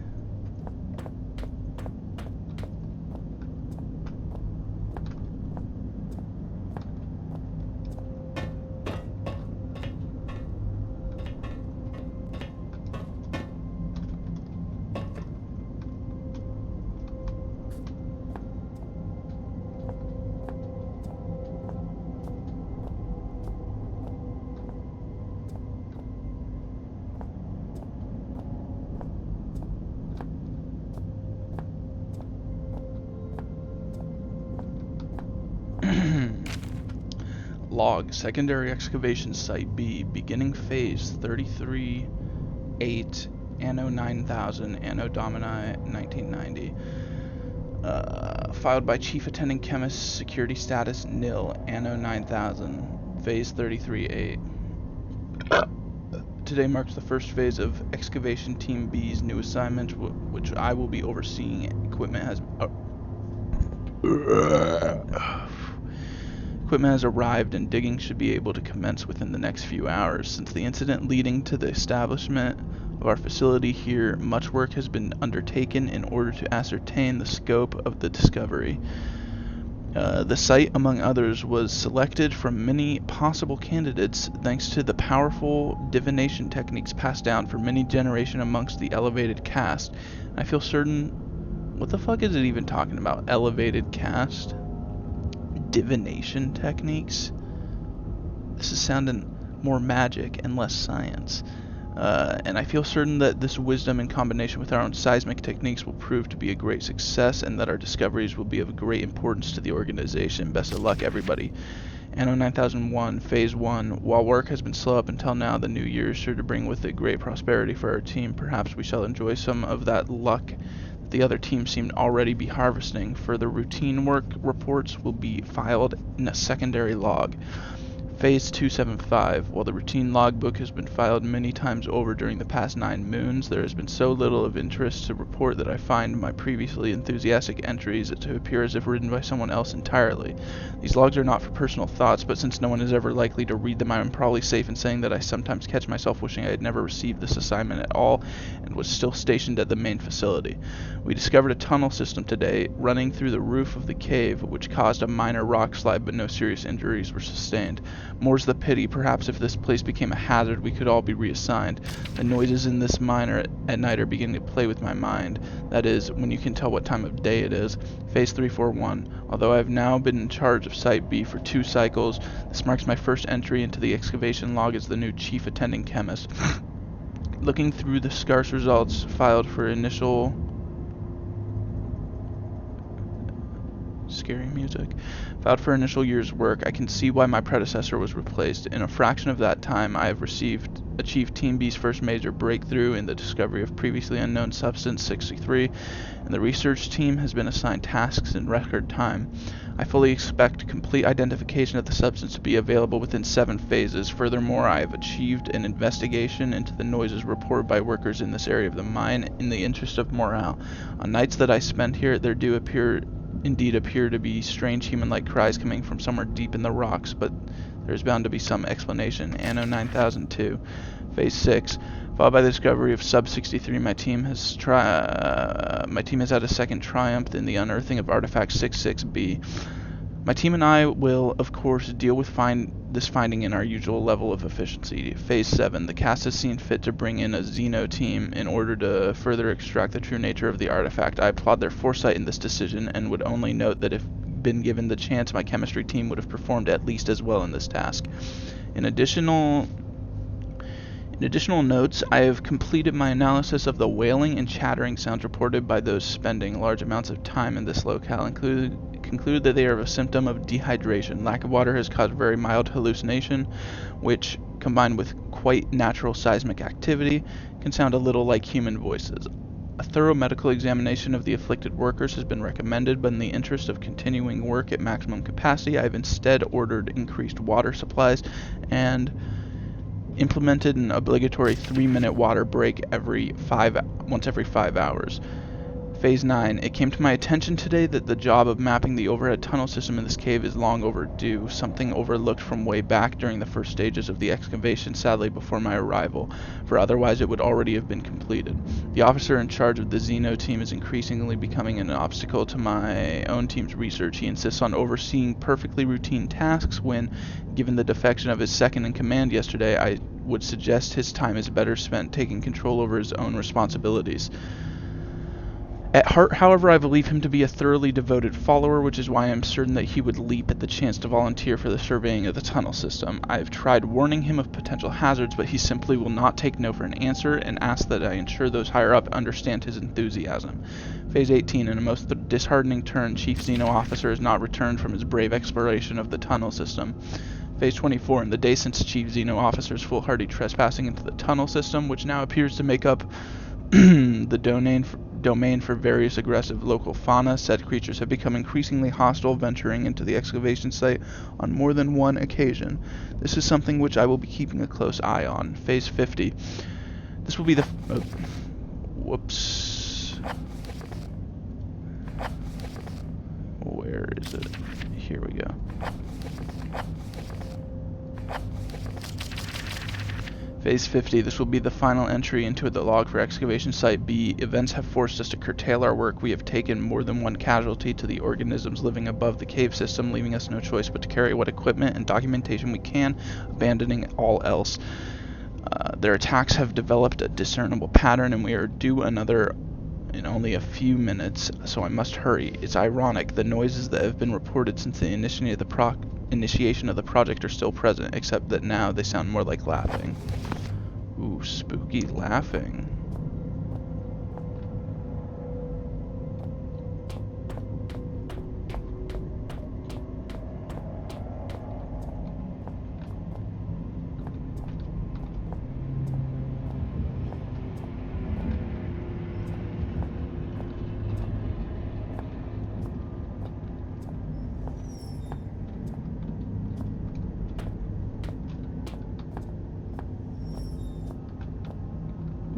Log, secondary excavation site B, beginning phase 33-8, Anno 9000, Anno Domini 1990. Filed by Chief Attending Chemist, security status nil, Anno 9000, phase 33-8. Today marks the first phase of Excavation Team B's new assignment, which I will be overseeing. Equipment has arrived and digging should be able to commence within the next few hours. Since the incident leading to the establishment of our facility here, much work has been undertaken in order to ascertain the scope of the discovery. The site, among others, was selected from many possible candidates thanks to the powerful divination techniques passed down for many generations amongst the elevated caste. I feel certain... What the fuck is it even talking about? Elevated caste? Divination techniques? This is sounding more magic and less science. And I feel certain that this wisdom in combination with our own seismic techniques will prove to be a great success, and that our discoveries will be of great importance to the organization. Best of luck, everybody. Anno 9001, Phase 1. While work has been slow up until now, the new year is sure to bring with it great prosperity for our team. Perhaps we shall enjoy some of that luck the other team seemed already be harvesting. Further routine work reports will be filed in a secondary log. Phase 275. While the routine logbook has been filed many times over during the past 9 moons, there has been so little of interest to report that I find my previously enthusiastic entries to appear as if written by someone else entirely. These logs are not for personal thoughts, but since no one is ever likely to read them, I am probably safe in saying that I sometimes catch myself wishing I had never received this assignment at all and was still stationed at the main facility. We discovered a tunnel system today running through the roof of the cave, which caused a minor rock slide, but no serious injuries were sustained. More's the pity. Perhaps if this place became a hazard, we could all be reassigned. The noises in this mine at night are beginning to play with my mind. That is, when you can tell what time of day it is. Phase 341. Although I have now been in charge of Site B for 2 cycles, this marks my first entry into the excavation log as the new chief attending chemist. Looking through the scarce results filed for initial... Scary music. Filed for initial year's work, I can see why my predecessor was replaced. In a fraction of that time, I have achieved Team B's first major breakthrough in the discovery of previously unknown substance 63, and the research team has been assigned tasks in record time. I fully expect complete identification of the substance to be available within 7 phases. Furthermore, I have achieved an investigation into the noises reported by workers in this area of the mine in the interest of morale. On nights that I spend here, there do appear indeed appear to be strange human-like cries coming from somewhere deep in the rocks, but there's bound to be some explanation. Anno 9002, Phase 6. Followed by the discovery of Sub-63, my team has had a second triumph in the unearthing of Artifact 66B. My team and I will, of course, deal with this finding in our usual level of efficiency. Phase 7. The cast has seen fit to bring in a Xeno team in order to further extract the true nature of the artifact. I applaud their foresight in this decision and would only note that if been given the chance, my chemistry team would have performed at least as well in this task. In additional notes, I have completed my analysis of the wailing and chattering sounds reported by those spending large amounts of time in this locale, concluded that they are a symptom of dehydration. Lack of water has caused very mild hallucination, which, combined with quite natural seismic activity, can sound a little like human voices. A thorough medical examination of the afflicted workers has been recommended, but in the interest of continuing work at maximum capacity, I have instead ordered increased water supplies and implemented an obligatory 3-minute water break once every 5 hours. Phase 9. It came to my attention today that the job of mapping the overhead tunnel system in this cave is long overdue, something overlooked from way back during the first stages of the excavation, sadly before my arrival, for otherwise it would already have been completed. The officer in charge of the Xeno team is increasingly becoming an obstacle to my own team's research. He insists on overseeing perfectly routine tasks when, given the defection of his second in command yesterday, I would suggest his time is better spent taking control over his own responsibilities. At heart, however, I believe him to be a thoroughly devoted follower, which is why I am certain that he would leap at the chance to volunteer for the surveying of the tunnel system. I have tried warning him of potential hazards, but he simply will not take no for an answer and asks that I ensure those higher up understand his enthusiasm. Phase 18. In a most disheartening turn, Chief Xeno Officer has not returned from his brave exploration of the tunnel system. Phase 24. In the day since Chief Xeno Officer's foolhardy trespassing into the tunnel system, which now appears to make up the domain for various aggressive local fauna, said creatures have become increasingly hostile, venturing into the excavation site on more than one occasion. This is something which I will be keeping a close eye on. Phase 50. This will be the... whoops. Where is it? Here we go. Phase 50. This will be the final entry into the log for Excavation Site B. Events have forced us to curtail our work. We have taken more than one casualty to the organisms living above the cave system, leaving us no choice but to carry what equipment and documentation we can, abandoning all else. Their attacks have developed a discernible pattern, and we are due another in only a few minutes, so I must hurry. It's ironic, the noises that have been reported since the initiation of the project are still present, except that now they sound more like laughing. Ooh, spooky laughing.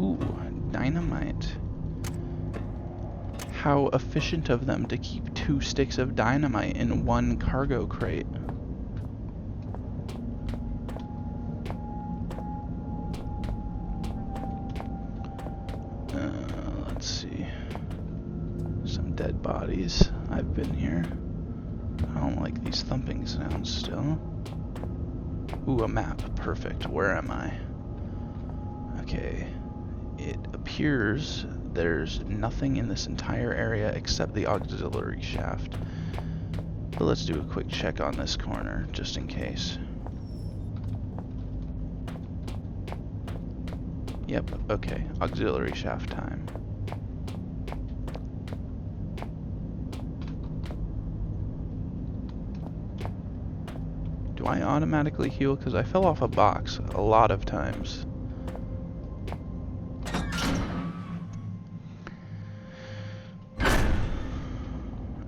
Ooh, dynamite. How efficient of them to keep 2 sticks of dynamite in one cargo crate. Let's see. Some dead bodies. I've been here. I don't like these thumping sounds still. Ooh, a map. Perfect. Where am I? Okay. It appears there's nothing in this entire area except the auxiliary shaft. But let's do a quick check on this corner, just in case. Yep, okay. Auxiliary shaft time. Do I automatically heal? Because I fell off a box a lot of times.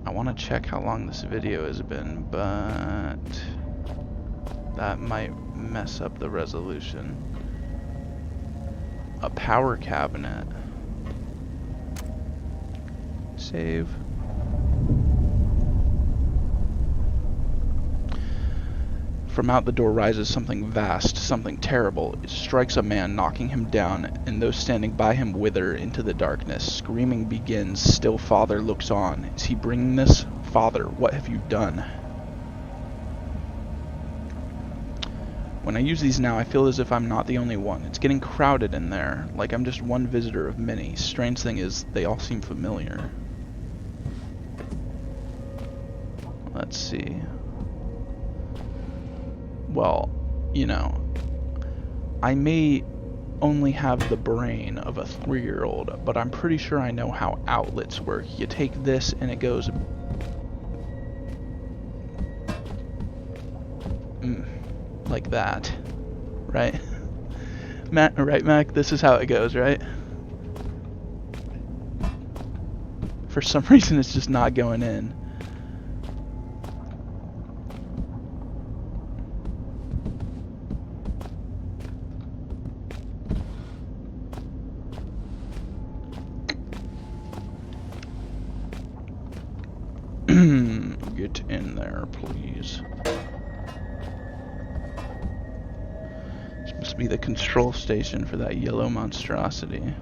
I want to check how long this video has been, but that might mess up the resolution. A power cabinet. Save. From out the door rises something vast, something terrible. It strikes a man, knocking him down, and those standing by him wither into the darkness. Screaming begins. Still Father looks on. Is he bringing this? Father, what have you done? When I use these now, I feel as if I'm not the only one. It's getting crowded in there, like I'm just one visitor of many. Strange thing is, they all seem familiar. Let's see. Well, you know, I may only have the brain of a 3-year-old, but I'm pretty sure I know how outlets work. You take this and it goes... like that, right? Mac, right, Mac? This is how it goes, right? For some reason, it's just not going in. Get in there, please. This must be the control station for that yellow monstrosity.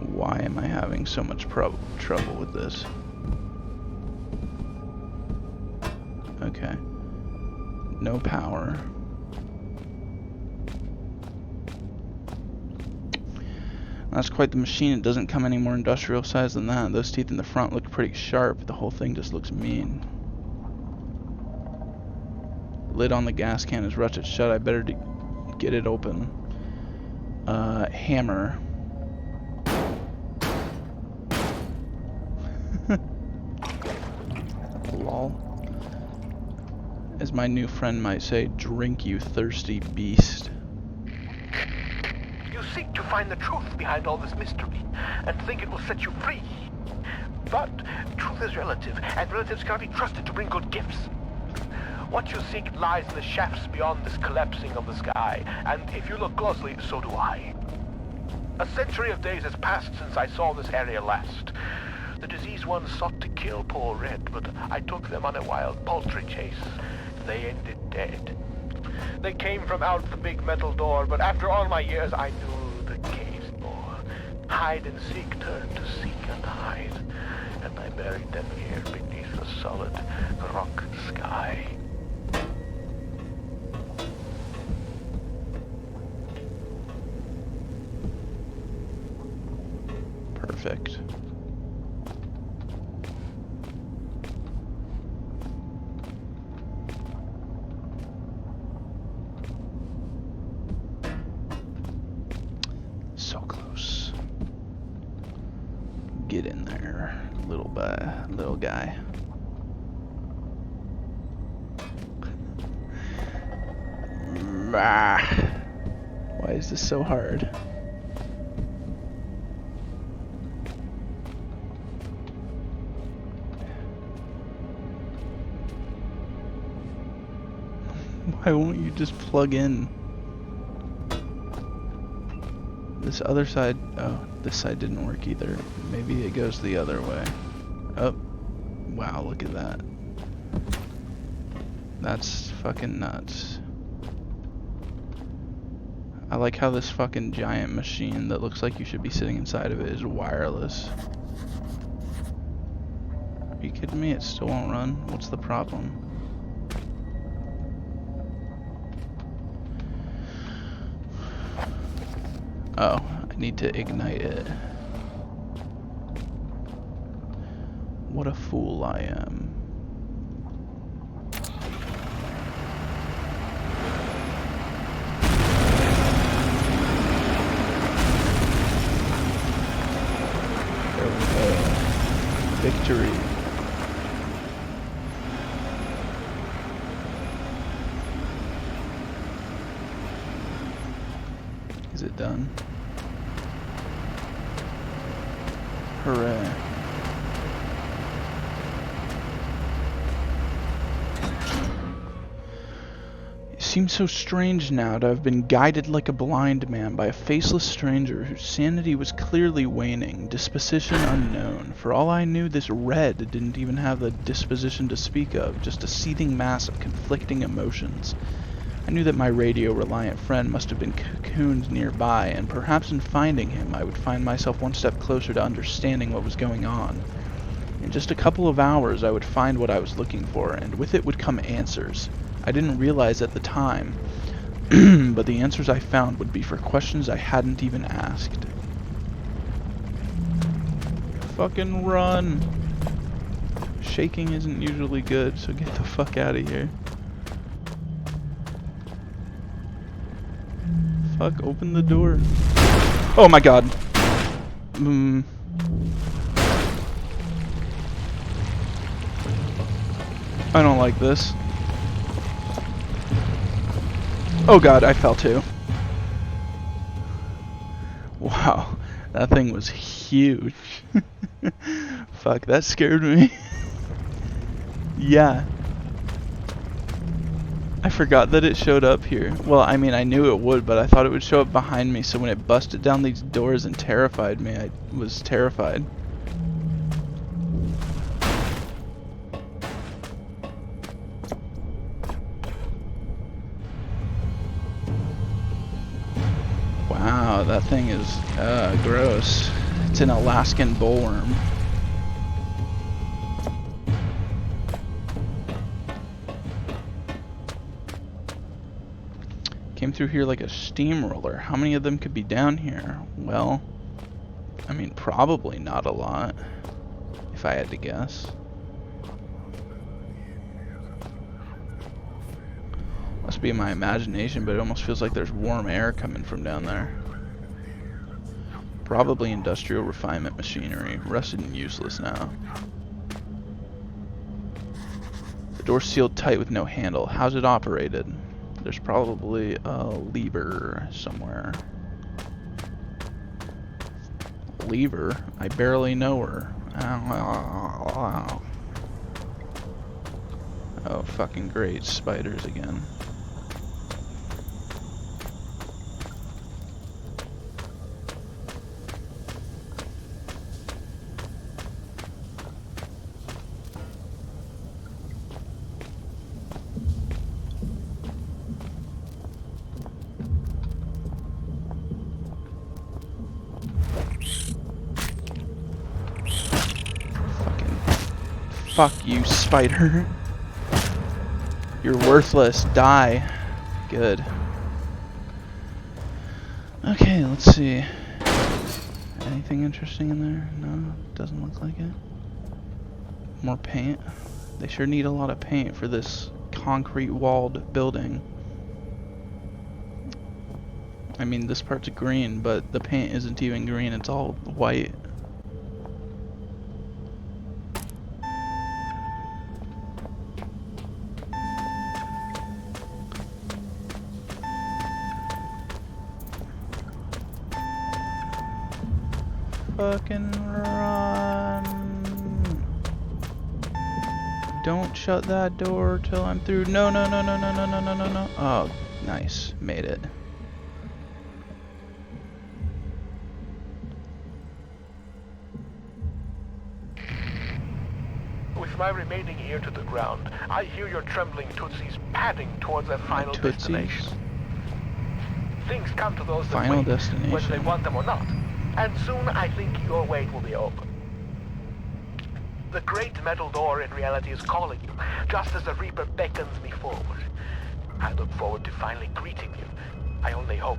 Why am I having so much trouble with this? Okay. No power. That's quite the machine. It doesn't come any more industrial size than that. Those teeth in the front look pretty sharp. The whole thing just looks mean. Lid on the gas can is rusted shut. I better get it open. Hammer. Lol. As my new friend might say, drink, you thirsty beast. You seek to find the truth behind all this mystery, and think it will set you free. But truth is relative, and relatives cannot be trusted to bring good gifts. What you seek lies in the shafts beyond this collapsing of the sky, and if you look closely, so do I. A century of days has passed since I saw this area last. The diseased ones sought to kill poor Red, but I took them on a wild poultry chase. They ended dead. They came from out the big metal door, but after all my years, I knew the cave's door. Hide and seek turned to seek and hide, and I buried them here beneath the solid rock sky. Perfect. So close. Get in there, little guy. Why is this so hard? Why won't you just plug in? This other side, oh, this side didn't work either. Maybe it goes the other way. Oh, wow, look at that. That's fucking nuts. I like how this fucking giant machine that looks like you should be sitting inside of it is wireless. Are you kidding me? It still won't run? What's the problem? Oh, I need to ignite it. What a fool I am. There we go. Victory. Is it done? Hooray. You seemed so strange now to have been guided like a blind man by a faceless stranger whose sanity was clearly waning, disposition unknown. For all I knew, this Red didn't even have the disposition to speak of, just a seething mass of conflicting emotions. I knew that my radio-reliant friend must have been cocooned nearby, and perhaps in finding him I would find myself one step closer to understanding what was going on. In just a couple of hours I would find what I was looking for, and with it would come answers. I didn't realize at the time, but the answers I found would be for questions I hadn't even asked. Fucking run! Shaking isn't usually good, so get the fuck out of here. Fuck, open the door. Oh my god. I don't like this. Oh god, I fell too. Wow, that thing was huge. Fuck, that scared me. Yeah. I forgot that it showed up here. Well, I mean, I knew it would, but I thought it would show up behind me, so when it busted down these doors and terrified me, I was terrified. Wow, that thing is gross. It's an Alaskan bullworm. Came through here like a steamroller. How many of them could be down here? Well, I mean, probably not a lot, if I had to guess. Must be in my imagination, but it almost feels like there's warm air coming from down there. Probably industrial refinement machinery, rusted and useless now. The door's sealed tight with no handle. How's it operated? There's probably a lever somewhere. Lever? I barely know her. Oh, fucking great. Spiders again. Fuck you, spider. You're worthless. Die. Good. Okay, let's see. Anything interesting in there? No, doesn't look like it. More paint. They sure need a lot of paint for this concrete walled building. I mean, this part's green, but the paint isn't even green, it's all white. Fucking run. Don't shut that door till I'm through. No, no, no, no, no, no, no, no, no, no. Oh, nice. Made it. With my remaining ear to the ground, I hear your trembling tootsies padding towards their final destination. Things come to those that Final wait, destination. whether they want them or not. And soon I think your wait will be over. The great metal door in reality is calling you, just as the Reaper beckons me forward. I look forward to finally greeting you. I only hope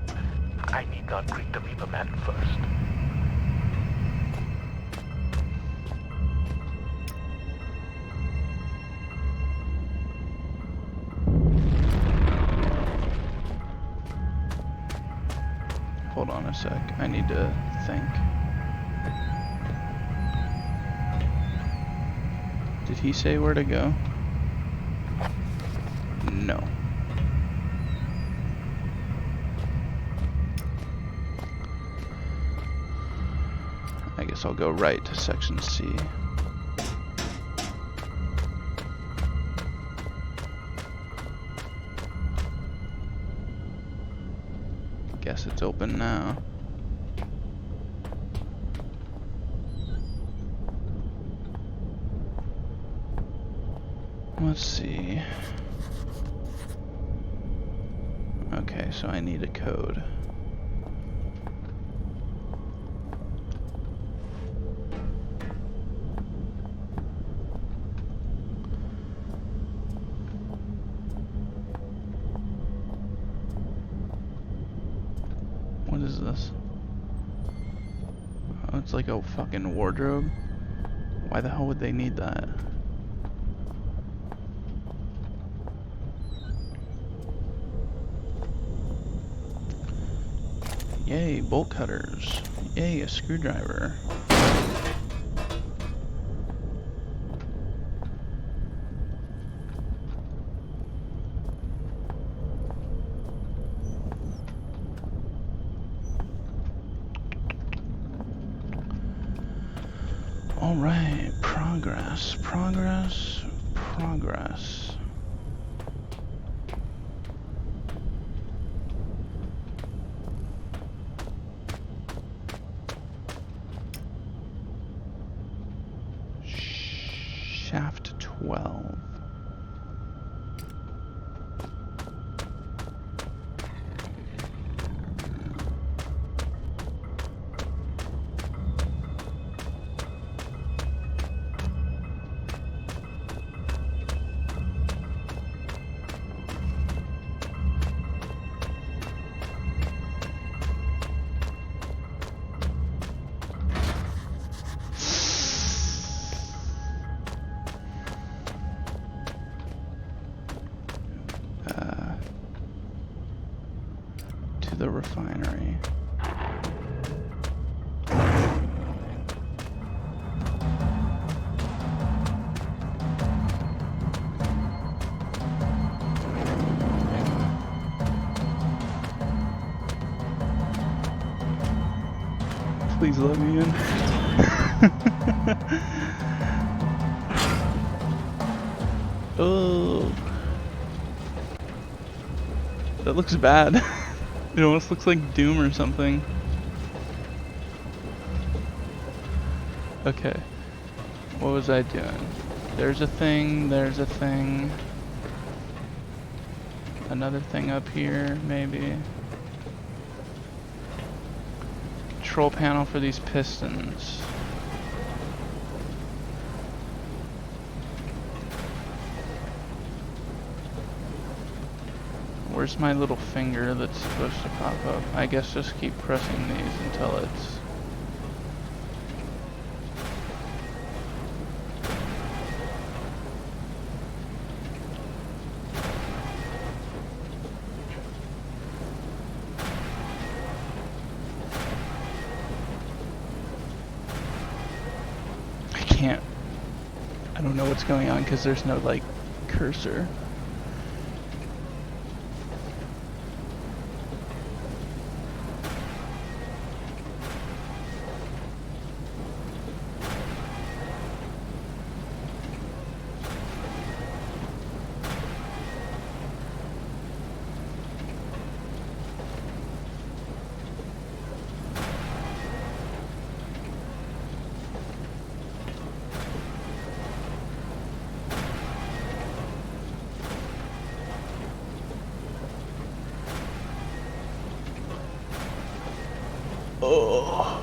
I need not greet the Reaper man first. Hold on a sec. I need to think. Did he say where to go? No. I guess I'll go right to section C. it's open now. Let's see. Okay, so I need a code. What is this? Oh, it's like a fucking wardrobe. Why the hell would they need that? Yay, bolt cutters. Yay, a screwdriver. Alright, progress, progress, progress. Shaft 12. To the refinery. Please let me in. Oh, that looks bad. It almost looks like Doom or something. Okay, what was I doing? There's a thing, there's a thing. Another thing up here, maybe. Control panel for these pistons. Where's my little finger that's supposed to pop up? I guess just keep pressing these until it's... I don't know what's going on because there's no, like, cursor. Oh.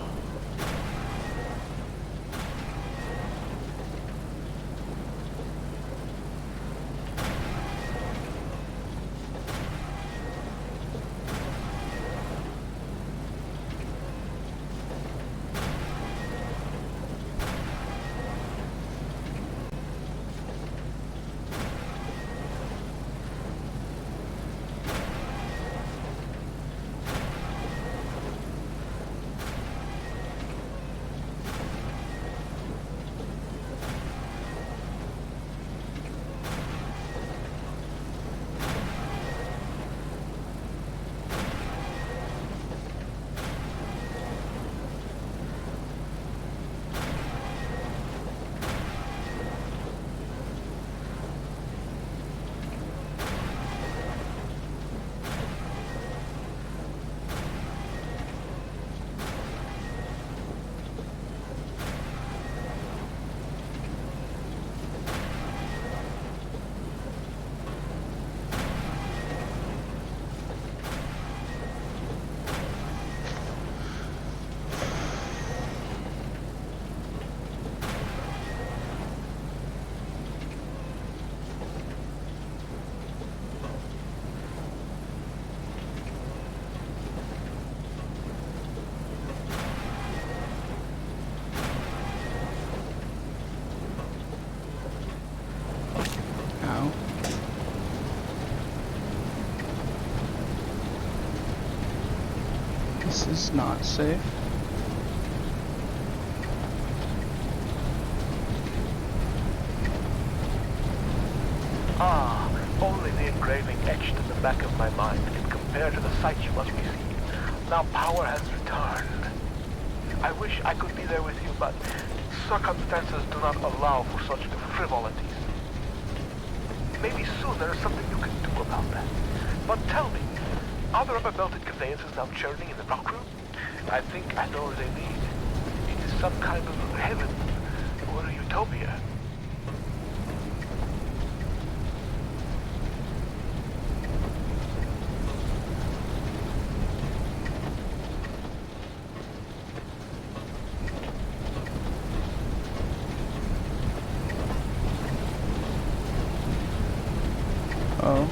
is not safe. Ah, only the engraving etched in the back of my mind can compare to the sight you must be seeing. Now power has returned. I wish I could be there with you, but circumstances do not allow for such frivolities. Maybe soon there is something you can do about that. But tell me, are there upper belted conveyances now churning in the rock room? I think I know where they lead. It is some kind of heaven or a utopia. Oh.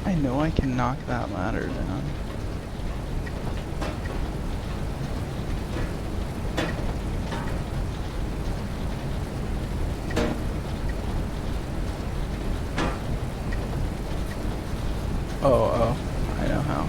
I know I can knock that ladder down. Oh, I know how.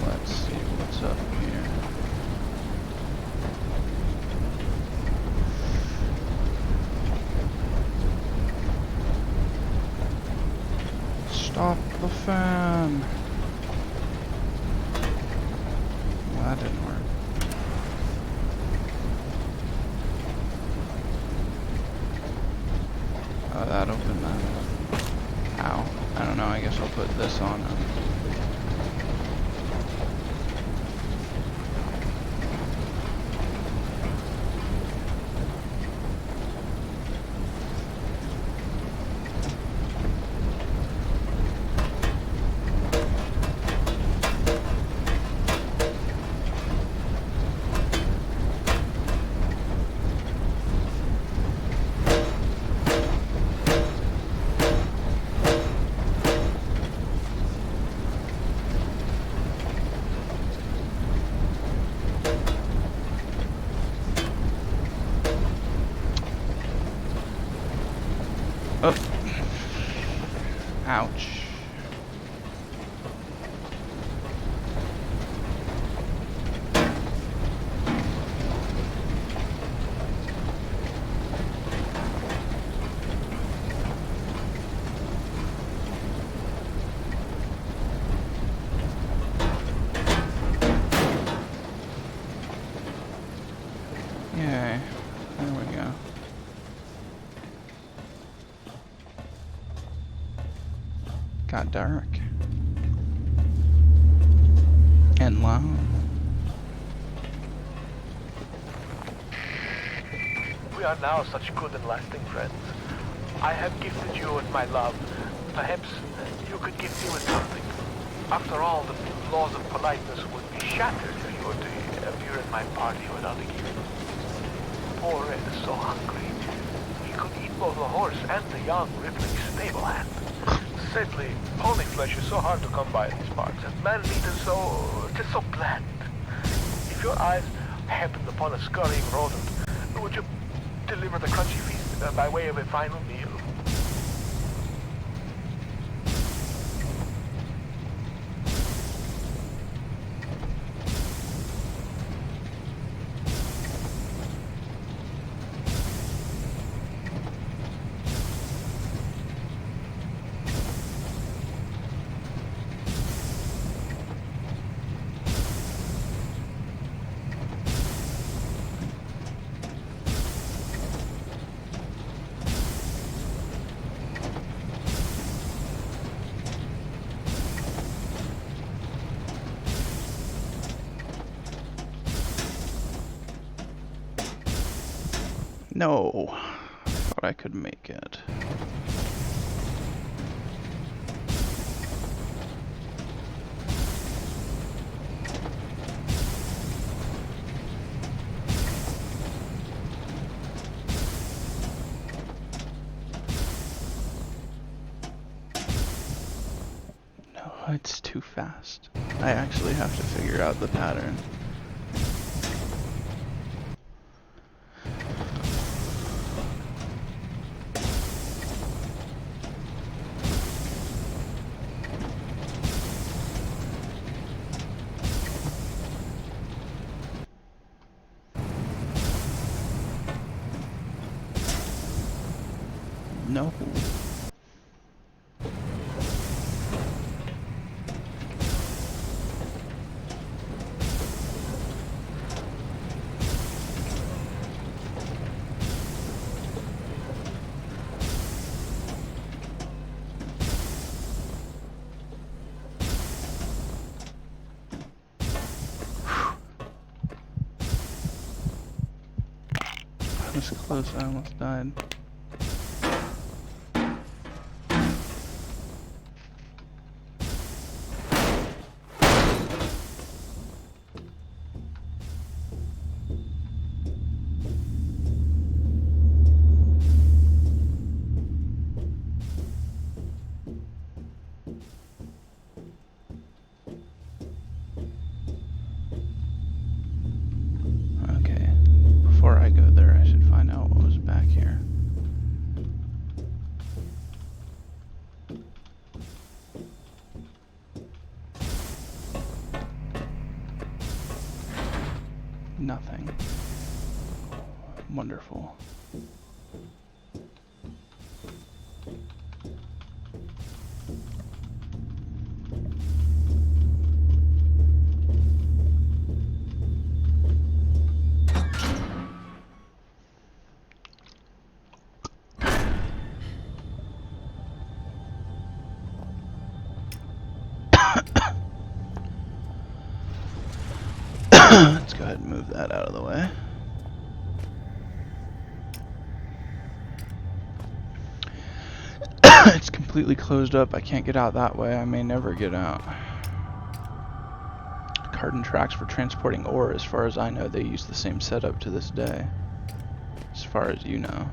Let's see what's up here. Stop the fan. Well, that didn't work. Oh, that opened that up. Ow. I don't know, I guess I'll put this on. Oh. Ouch. Yay. There we go. Got dark. And loud. We are now such good and lasting friends. I have gifted you with my love. Perhaps you could gift me with something. After all, the laws of politeness would be shattered if you were to appear at my party without a gift. Poor Red is so hungry. He could eat both the horse and the young rippling stable hand. Sadly, pony flesh is so hard to come by in these parts, and man meat is so bland. If your eyes happened upon a scurrying rodent, would you deliver the crunchy feast by way of a final meal? No. I thought I could make it. No, it's too fast. I actually have to figure out the pattern. No. That was close, I almost died. Okay, before I go there, I should find out what was back here. Nothing. Wonderful. Let's go ahead and move that out of the way. It's completely closed up. I can't get out that way. I may never get out. Carton tracks for transporting ore. As far as I know, they use the same setup to this day. As far as you know.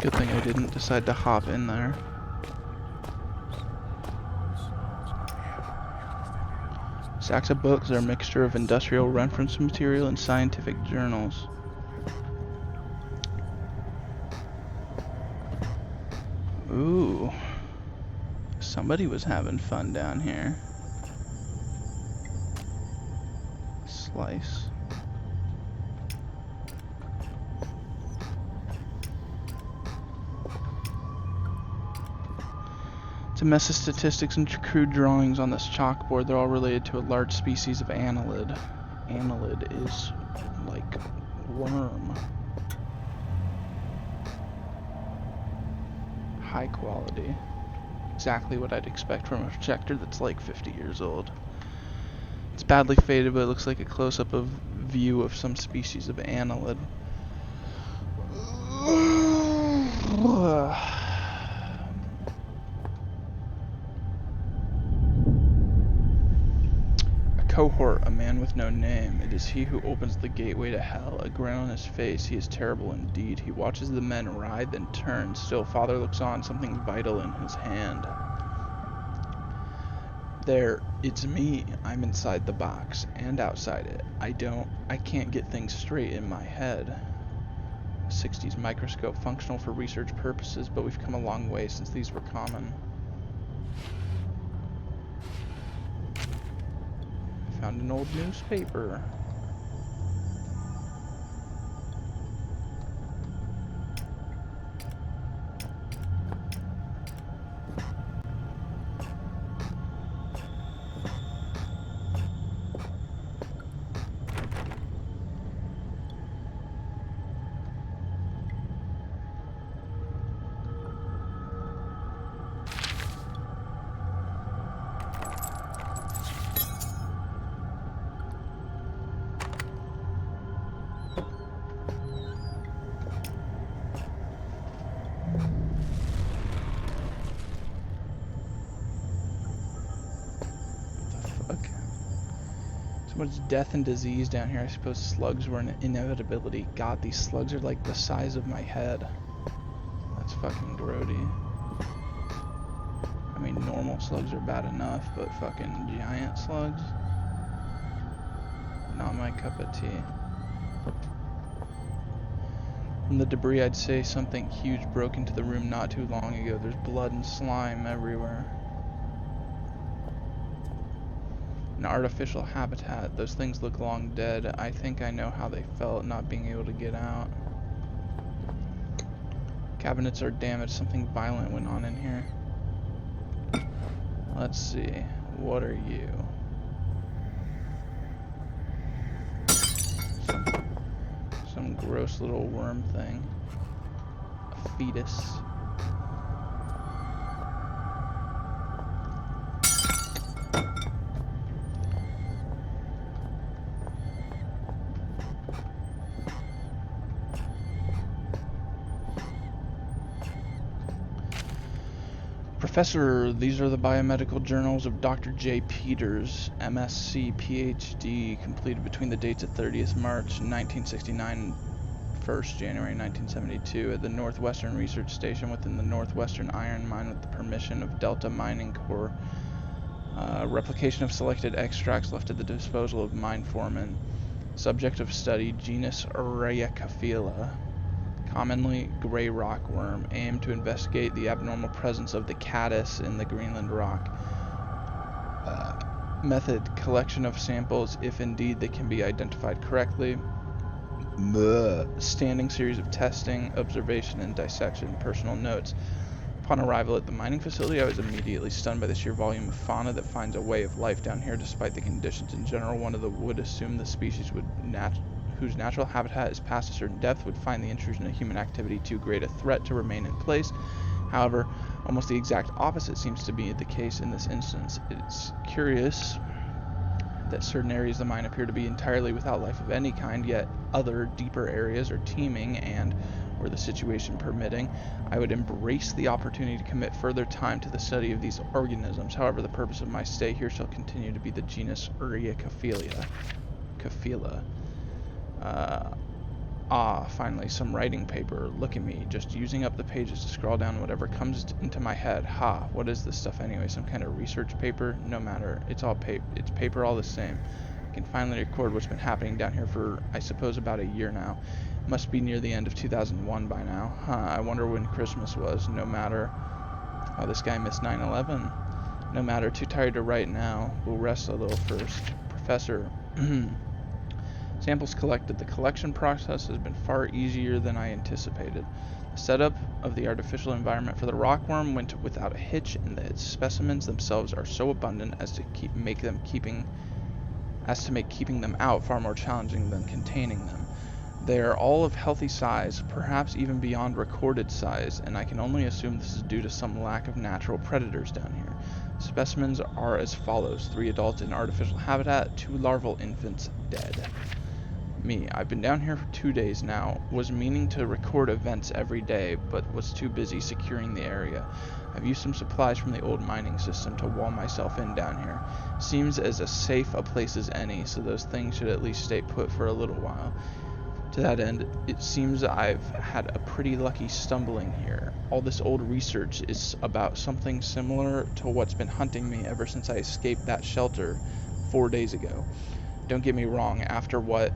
Good thing I didn't decide to hop in there. Stacks of books are a mixture of industrial reference material and scientific journals. Ooh. Somebody was having fun down here. Slice. It's a mess of statistics and crude drawings on this chalkboard. They're all related to a large species of annelid. Annelid is like worm. High quality. Exactly what I'd expect from a projector that's like 50 years old. It's badly faded, but it looks like a close-up of view of some species of annelid. Cohort, a man with no name. It is he who opens the gateway to hell. A grin on his face. He is terrible indeed. He watches the men ride, then turns. Still, father looks on, something vital in his hand. There, it's me. I'm inside the box and outside it. I can't get things straight in my head. 60s microscope, functional for research purposes, but we've come a long way since these were common. Found found an old newspaper. Fuck. So much death and disease down here. I suppose slugs were an inevitability. God, these slugs are like the size of my head. That's fucking grody. I mean, normal slugs are bad enough, but fucking giant slugs? Not my cup of tea. From the debris, I'd say something huge broke into the room not too long ago. There's blood and slime everywhere. An artificial habitat. Those things look long dead. I think I know how they felt not being able to get out. Cabinets are damaged. Something violent went on in here. Let's see. What are you? Some gross little worm thing. A fetus. Professor, these are the biomedical journals of Dr. J. Peters, MSc, PhD, completed between the dates of 30th March 1969 and 1st January 1972 at the Northwestern Research Station within the Northwestern Iron Mine with the permission of Delta Mining Corp. Replication of selected extracts left at the disposal of mine foreman. Subject of study, genus Rheacophila. Commonly gray rockworm, aimed to investigate the abnormal presence of the caddis in the Greenland rock. Method, collection of samples, if indeed they can be identified correctly. Standing series of testing, observation, and dissection. Personal notes. Upon arrival at the mining facility, I was immediately stunned by the sheer volume of fauna that finds a way of life down here despite the conditions in general. One of the would assume the species whose natural habitat is past a certain depth would find the intrusion of human activity too great a threat to remain in place. However, almost the exact opposite seems to be the case in this instance. It's curious that certain areas of the mine appear to be entirely without life of any kind, yet other, deeper areas are teeming and, were the situation permitting, I would embrace the opportunity to commit further time to the study of these organisms. However, the purpose of my stay here shall continue to be the genus Rheacophila. Finally, some writing paper. Look at me, just using up the pages to scrawl down whatever comes into my head. Ha, what is this stuff anyway? Some kind of research paper? No matter, it's paper all the same. I can finally record what's been happening down here for, I suppose, about a year now. Must be near the end of 2001 by now. I wonder when Christmas was. No matter. Oh, this guy missed 9/11. No matter, too tired to write now. We'll rest a little first. Professor. Samples collected. The collection process has been far easier than I anticipated. The setup of the artificial environment for the rockworm went without a hitch, and the specimens themselves are so abundant as to make keeping them out far more challenging than containing them. They are all of healthy size, perhaps even beyond recorded size, and I can only assume this is due to some lack of natural predators down here. Specimens are as follows: 3 adults in artificial habitat, 2 larval infants dead. Me, I've been down here for 2 days now, was meaning to record events every day, but was too busy securing the area. I've used some supplies from the old mining system to wall myself in down here. Seems as safe a place as any, so those things should at least stay put for a little while. To that end, it seems I've had a pretty lucky stumbling here. All this old research is about something similar to what's been hunting me ever since I escaped that shelter 4 days ago. Don't get me wrong, after what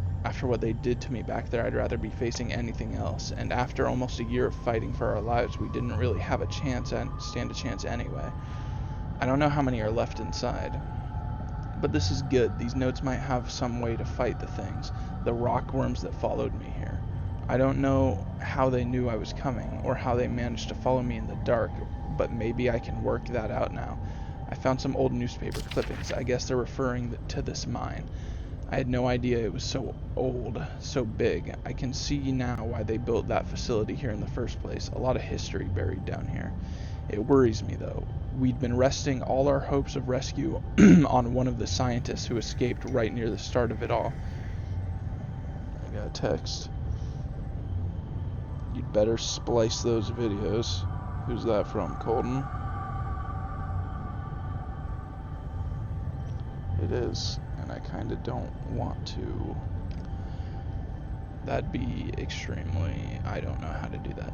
they did to me back there, I'd rather be facing anything else, and after almost a year of fighting for our lives, we didn't really have a chance and stand a chance anyway. I don't know how many are left inside. But this is good. These notes might have some way to fight the things, the rock worms that followed me here. I don't know how they knew I was coming, or how they managed to follow me in the dark, but maybe I can work that out now. I found some old newspaper clippings. I guess they're referring to this mine. I had no idea it was so old, so big. I can see now why they built that facility here in the first place. A lot of history buried down here. It worries me, though. We'd been resting all our hopes of rescue on one of the scientists who escaped right near the start of it all. I got a text. You'd better splice those videos. Who's that from, Colton? It is, and I kind of don't want to. That'd be extremely... I don't know how to do that.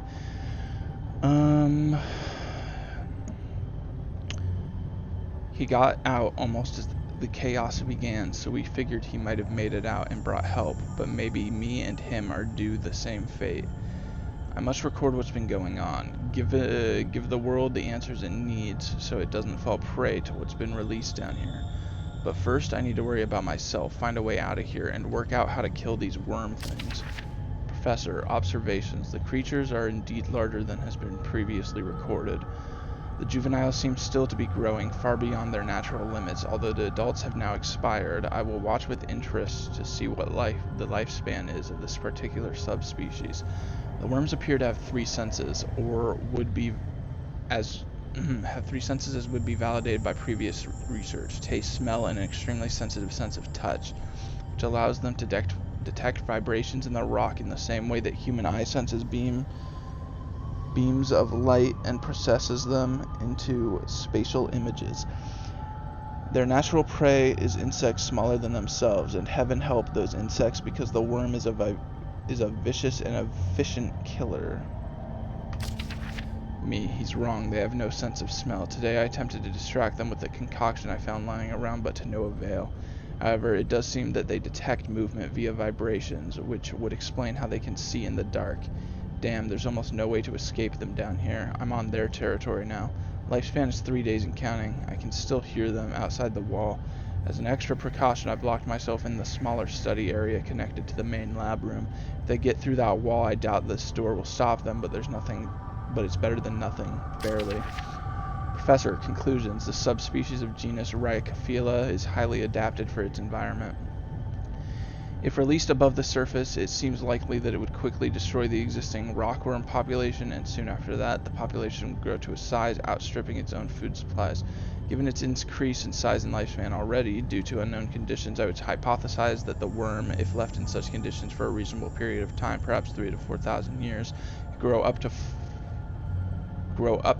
He got out almost as the chaos began, so we figured he might have made it out and brought help, but maybe me and him are due the same fate. I must record what's been going on, give the world the answers it needs so it doesn't fall prey to what's been released down here. But first I need to worry about myself, find a way out of here, and work out how to kill these worm things. Professor, observations. The creatures are indeed larger than has been previously recorded. The juveniles seem still to be growing far beyond their natural limits, although the adults have now expired. I will watch with interest to see what the lifespan is of this particular subspecies. The worms appear to have three senses, or would be as have three senses as would be validated by previous research: taste, smell, and an extremely sensitive sense of touch, which allows them to detect vibrations in the rock in the same way that human eye senses beams of light and processes them into spatial images. Their natural prey is insects smaller than themselves, and heaven help those insects, because the worm is a vicious and efficient killer. Me, he's wrong. They have no sense of smell. Today I attempted to distract them with a concoction I found lying around, but to no avail. However, it does seem that they detect movement via vibrations, which would explain how they can see in the dark. Damn, there's almost no way to escape them down here. I'm on their territory now. Lifespan is 3 days and counting. I can still hear them outside the wall. As an extra precaution, I've locked myself in the smaller study area connected to the main lab room. If they get through that wall, I doubt this door will stop them, but it's better than nothing, barely. Professor, conclusions. The subspecies of genus Rhyocophila is highly adapted for its environment. If released above the surface, it seems likely that it would quickly destroy the existing rockworm population, and soon after that, the population would grow to a size outstripping its own food supplies. Given its increase in size and lifespan already, due to unknown conditions, I would hypothesize that the worm, if left in such conditions for a reasonable period of time, perhaps 3,000 to 4,000 years, could grow up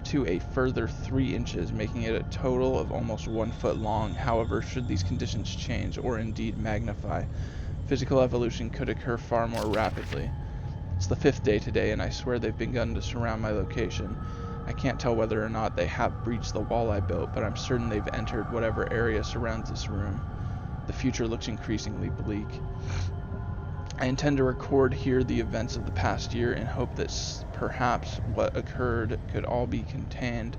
to a further 3 inches, making it a total of almost 1 foot long. However, should these conditions change, or indeed magnify, physical evolution could occur far more rapidly. It's the 5th day today, and I swear they've begun to surround my location. I can't tell whether or not they have breached the wall I built, but I'm certain they've entered whatever area surrounds this room. The future looks increasingly bleak. I intend to record here the events of the past year in hope that perhaps what occurred could all be contained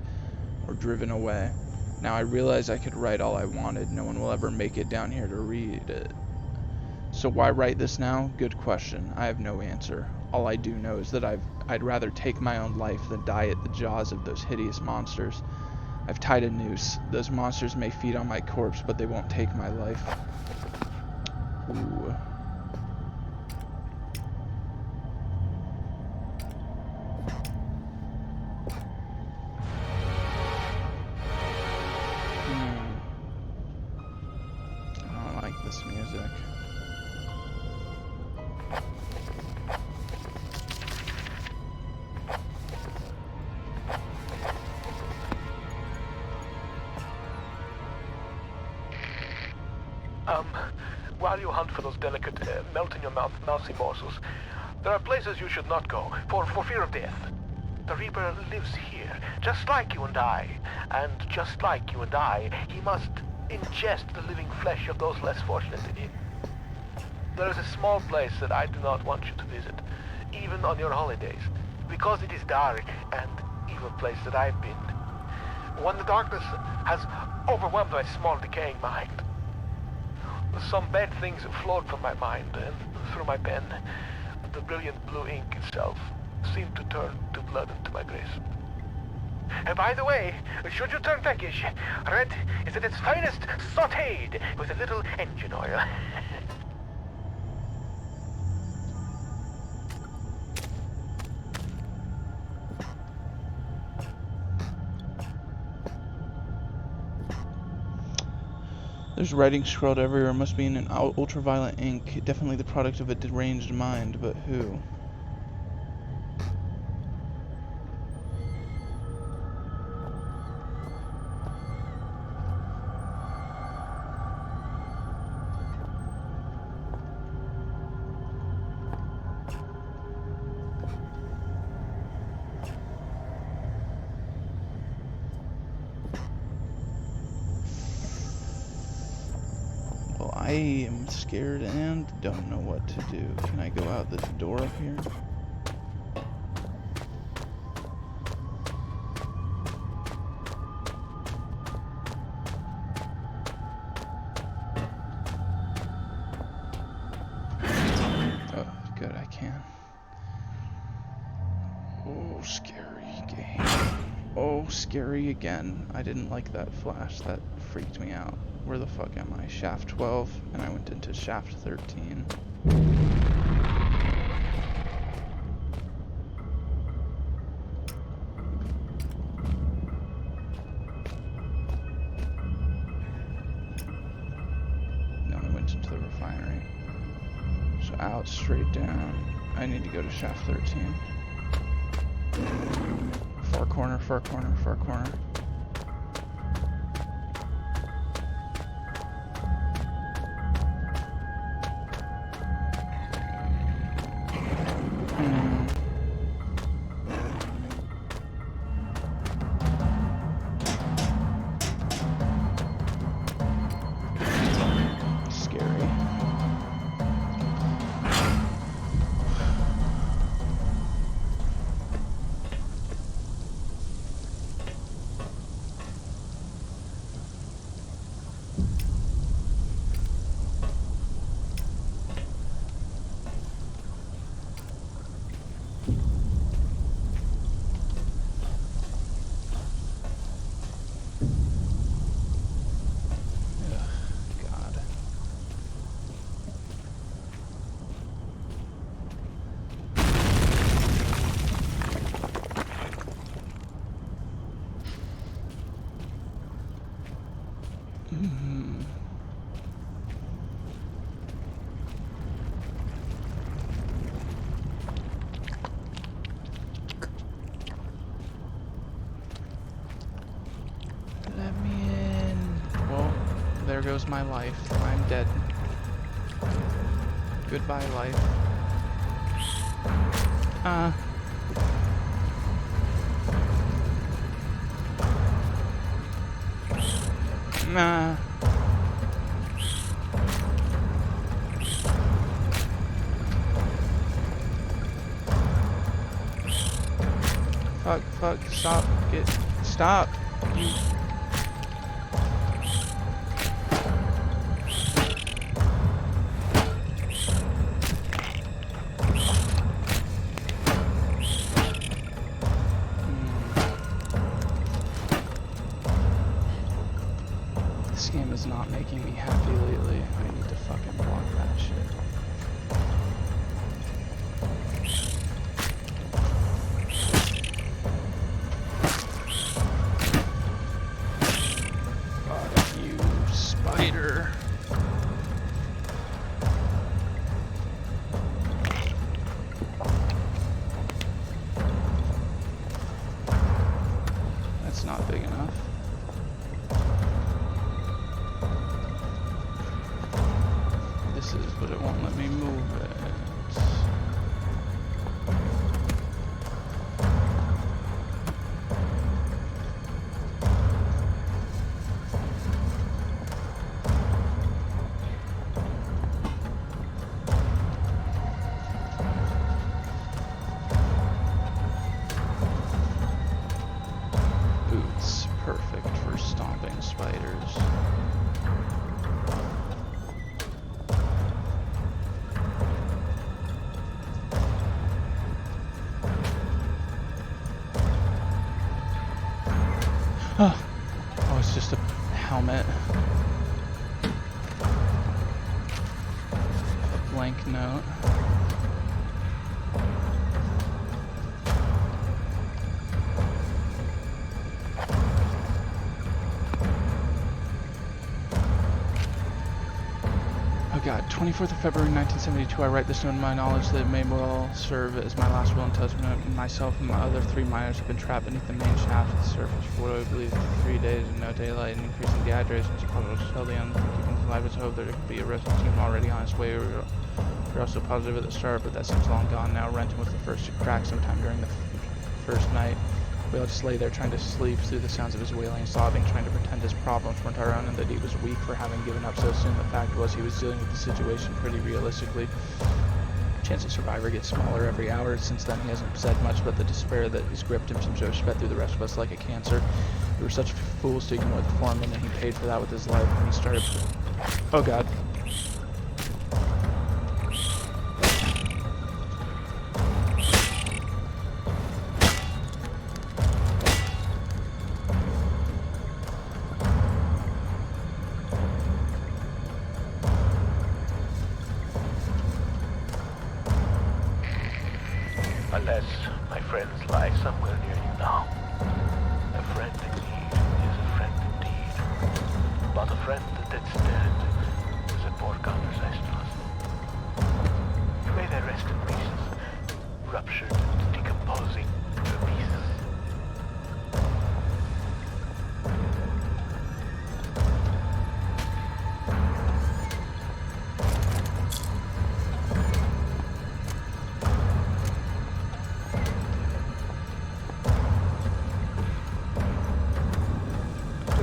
or driven away. Now I realize I could write all I wanted. No one will ever make it down here to read it. So why write this now? Good question. I have no answer. All I do know is that I'd rather take my own life than die at the jaws of those hideous monsters. I've tied a noose. Those monsters may feed on my corpse, but they won't take my life. Ooh. I don't like this music. While you hunt for those delicate, melt-in-your-mouth mousy morsels, there are places you should not go, for fear of death. The Reaper lives here, just like you and I. And just like you and I, he must ingest the living flesh of those less fortunate than him. There is a small place that I do not want you to visit, even on your holidays, because it is dark and evil place that I've been. When the darkness has overwhelmed my small decaying mind, Some bad things flowed from my mind, and through my pen, the brilliant blue ink itself seemed to turn to blood into my grace. And by the way, should you turn peckish, red is at its finest sautéed with a little engine oil. There's writing scrawled everywhere. Must be in an ultraviolet ink. Definitely the product of a deranged mind, but who? I am scared and don't know what to do. Can I go out this door up here? Oh, good, I can. Oh, scary game. Oh, scary again. I didn't like that flash. That freaked me out. Where the fuck am I? Shaft 12, and I went into shaft 13. No, I went into the refinery. So out, straight down. I need to go to shaft 13. Far corner, far corner, far corner. Let me in. Well, there goes my life. I'm dead. Goodbye, life. Nah. Fuck, stop, stop. You. This game is not making me happy lately. I need to fucking block that shit. Fuck you, spider. That's not big enough. But it won't let me move it. Boots, perfect for stomping spiders. blank note. Oh god, 24th of February 1972, I write this note in my knowledge that it may well serve as my last will and testament. Myself and my other 3 miners have been trapped beneath the main shaft at the surface for what I believe is 3 days of no daylight and increasing dehydration is possible to tell the keeping alive is hope there could be a rescue team already on its way. We're also positive at the start, but that seems long gone now. Renton was the first to crack sometime during the first night. We all just lay there trying to sleep through the sounds of his wailing and sobbing, trying to pretend his problems weren't our own and that he was weak for having given up so soon. The fact was he was dealing with the situation pretty realistically. Chance of survivor gets smaller every hour. Since then he hasn't said much, but the despair that has gripped him seems to have spread through the rest of us like a cancer. We were such fools to ignore the foreman, and he paid for that with his life when he started... Oh god. Unless my friends lie somewhere near you now. A friend in need is a friend indeed. But a friend that's dead is a poor conversationalist. May they rest in pieces, ruptured and decomposing to pieces.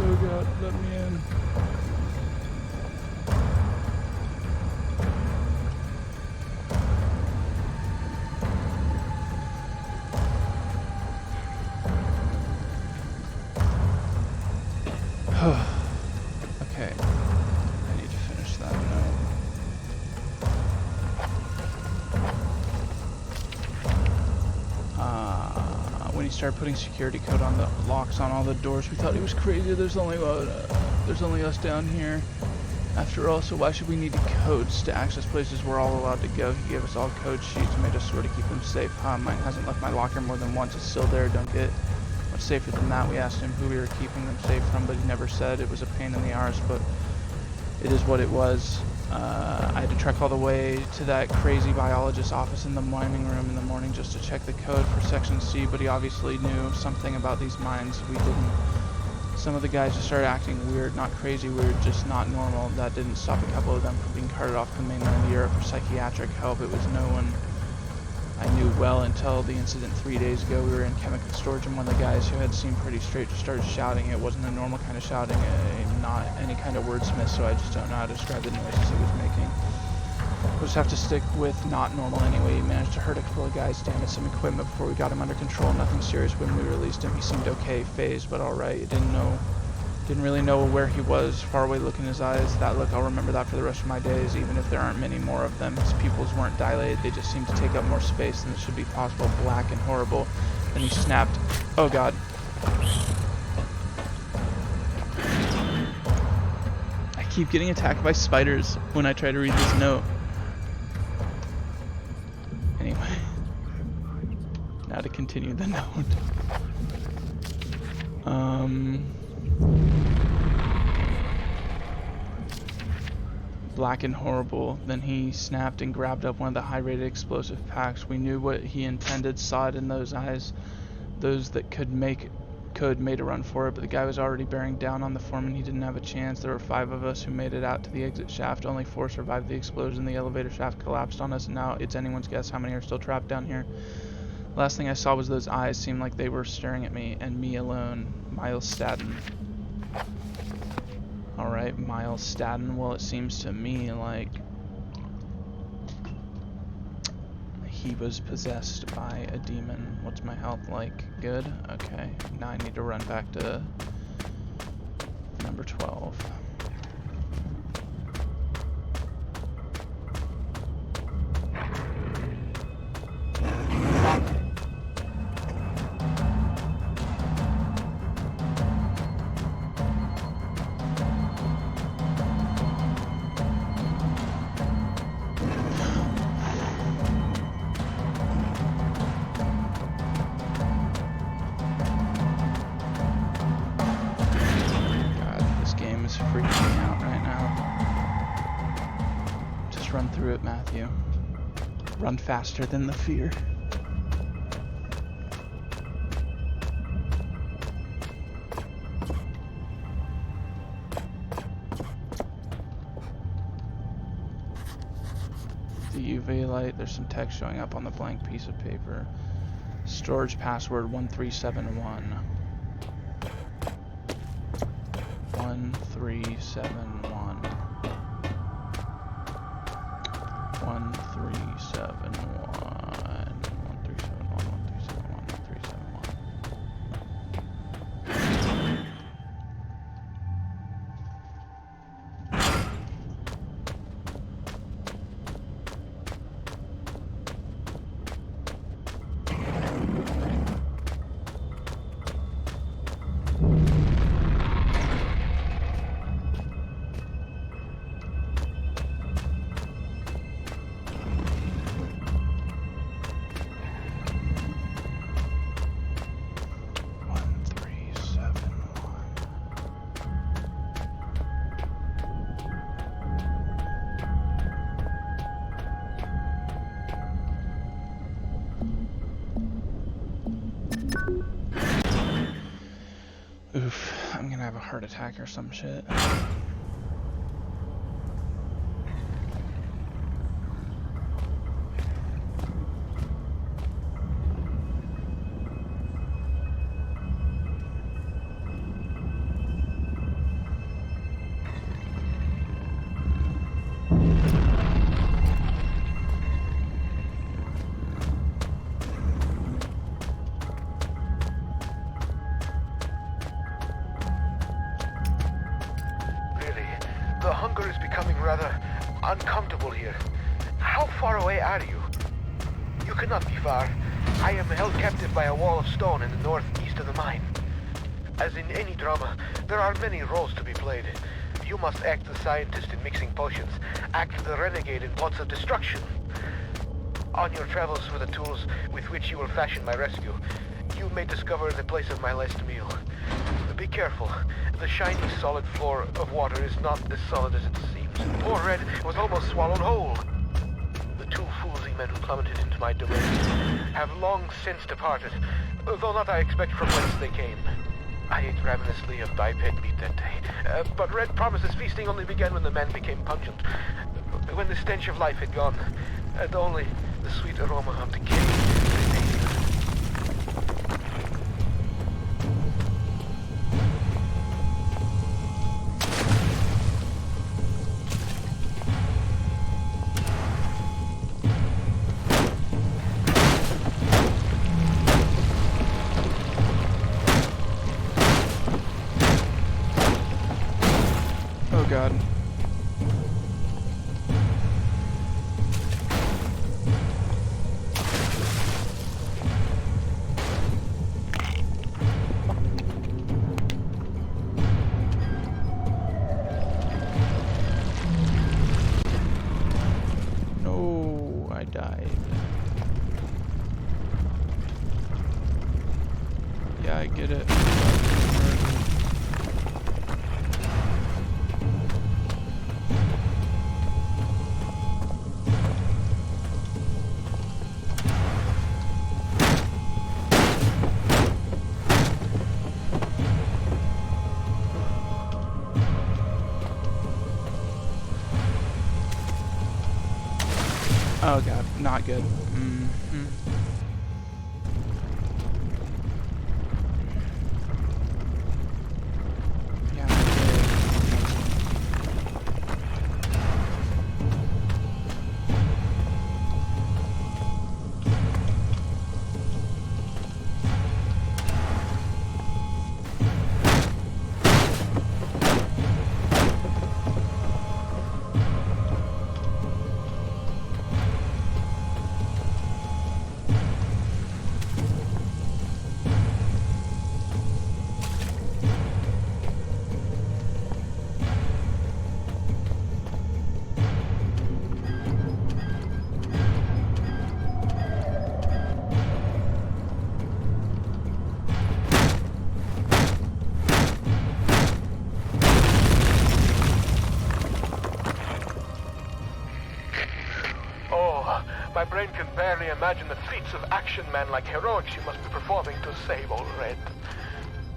Oh god, let me in. Okay, I need to finish that note. When he started putting security code on the locks on all the doors, we thought he was crazy. There's only us down here. After all, so why should we need codes to access places we're all allowed to go? He gave us all code sheets and made us swear to keep them safe. Mine hasn't left my locker more than once. It's still there. Don't get much safer than that. We asked him who we were keeping them safe from, but he never said. It was a pain in the arse, but it is what it was. I had to trek all the way to that crazy biologist's office in the mining room in the morning just to check the code for Section C, but he obviously knew something about these mines we didn't. Some of the guys just started acting weird, not crazy weird, just not normal. That didn't stop a couple of them from being carted off to the mainland of Europe for psychiatric help. It was no one I knew well until the incident 3 days ago. We were in chemical storage and one of the guys who had seemed pretty straight just started shouting. It wasn't a normal kind of shouting, not any kind of wordsmith, so I just don't know how to describe the noises he was making. We'll just have to stick with not normal anyway. He managed to hurt a couple of guys, damage some equipment before we got him under control. Nothing serious when we released him. He seemed okay, phased, but alright. Didn't really know where he was. Far away look in his eyes. That look, I'll remember that for the rest of my days, even if there aren't many more of them. His pupils weren't dilated. They just seemed to take up more space than it should be possible. Black and horrible. Then he snapped. Oh god. I keep getting attacked by spiders when I try to read this note. Anyway. Now to continue the note. Black and horrible. Then he snapped and grabbed up one of the high-rated explosive packs. We knew what he intended, saw it in those eyes. Those that made a run for it, but the guy was already bearing down on the foreman. He didn't have a chance. There were 5 of us who made it out to the exit shaft. Only 4 survived the explosion. The elevator shaft collapsed on us, and now it's anyone's guess how many are still trapped down here. Last thing I saw was those eyes seemed like they were staring at me, and me alone. Miles Staten. Alright, Miles Staten. Well, it seems to me like he was possessed by a demon. What's my health like? Good? Okay. Now I need to run back to number 12. Just run through it, Matthew. Run faster than the fear. The UV light, there's some text showing up on the blank piece of paper. Storage password 1371. 1371. 1371. 1371. 1371. Oof, I'm gonna have a heart attack or some shit. The hunger is becoming rather uncomfortable here. How far away are you? You cannot be far. I am held captive by a wall of stone in the northeast of the mine. As in any drama, there are many roles to be played. You must act the scientist in mixing potions, act the renegade in plots of destruction. On your travels for the tools with which you will fashion my rescue, you may discover the place of my last meal. Be careful. The shiny, solid floor of water is not as solid as it seems. Poor Red was almost swallowed whole. The two foolsy men who plummeted into my domain have long since departed, though not I expect from whence they came. I ate ravenously of biped meat that day, but Red promises feasting only began when the man became pungent, when the stench of life had gone, and only the sweet aroma of decay remained. Oh god. No, I died. Yeah, I get it. Oh god, not good. Yeah, I My brain can barely imagine the feats of action man like heroics you must be performing to save old Red.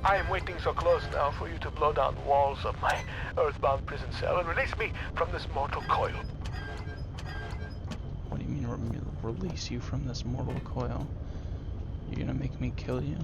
I am waiting so close now for you to blow down walls of my earthbound prison cell and release me from this mortal coil. What do you mean release you from this mortal coil? You're gonna make me kill you?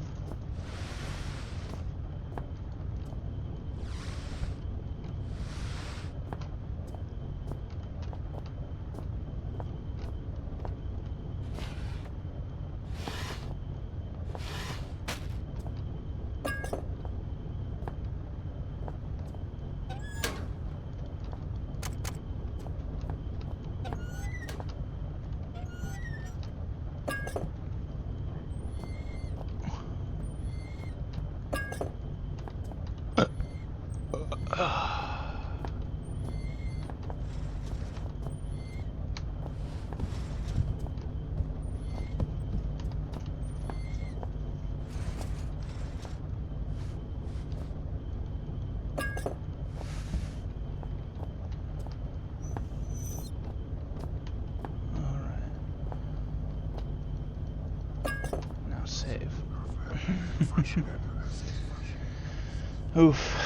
Save. Oof.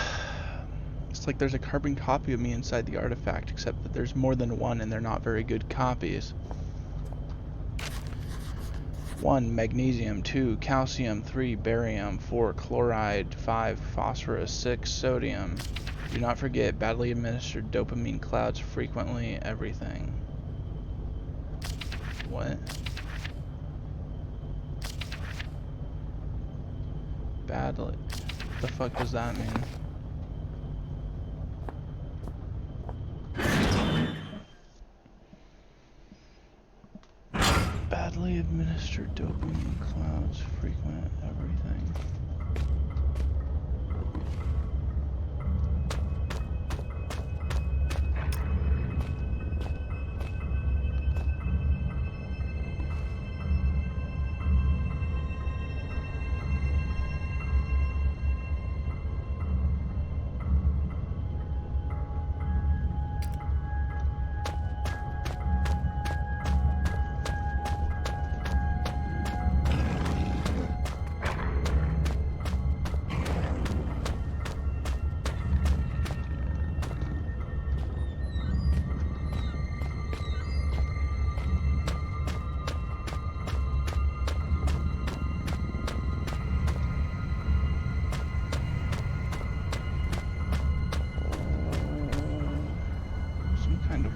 It's like there's a carbon copy of me inside the artifact, except that there's more than one and they're not very good copies. 1 magnesium, 2 calcium, 3 barium, 4 chloride, 5 phosphorus, 6 sodium. Do not forget badly administered dopamine clouds frequently everything. What? Badly. What the fuck does that mean? Badly administered dopamine clouds frequent everything.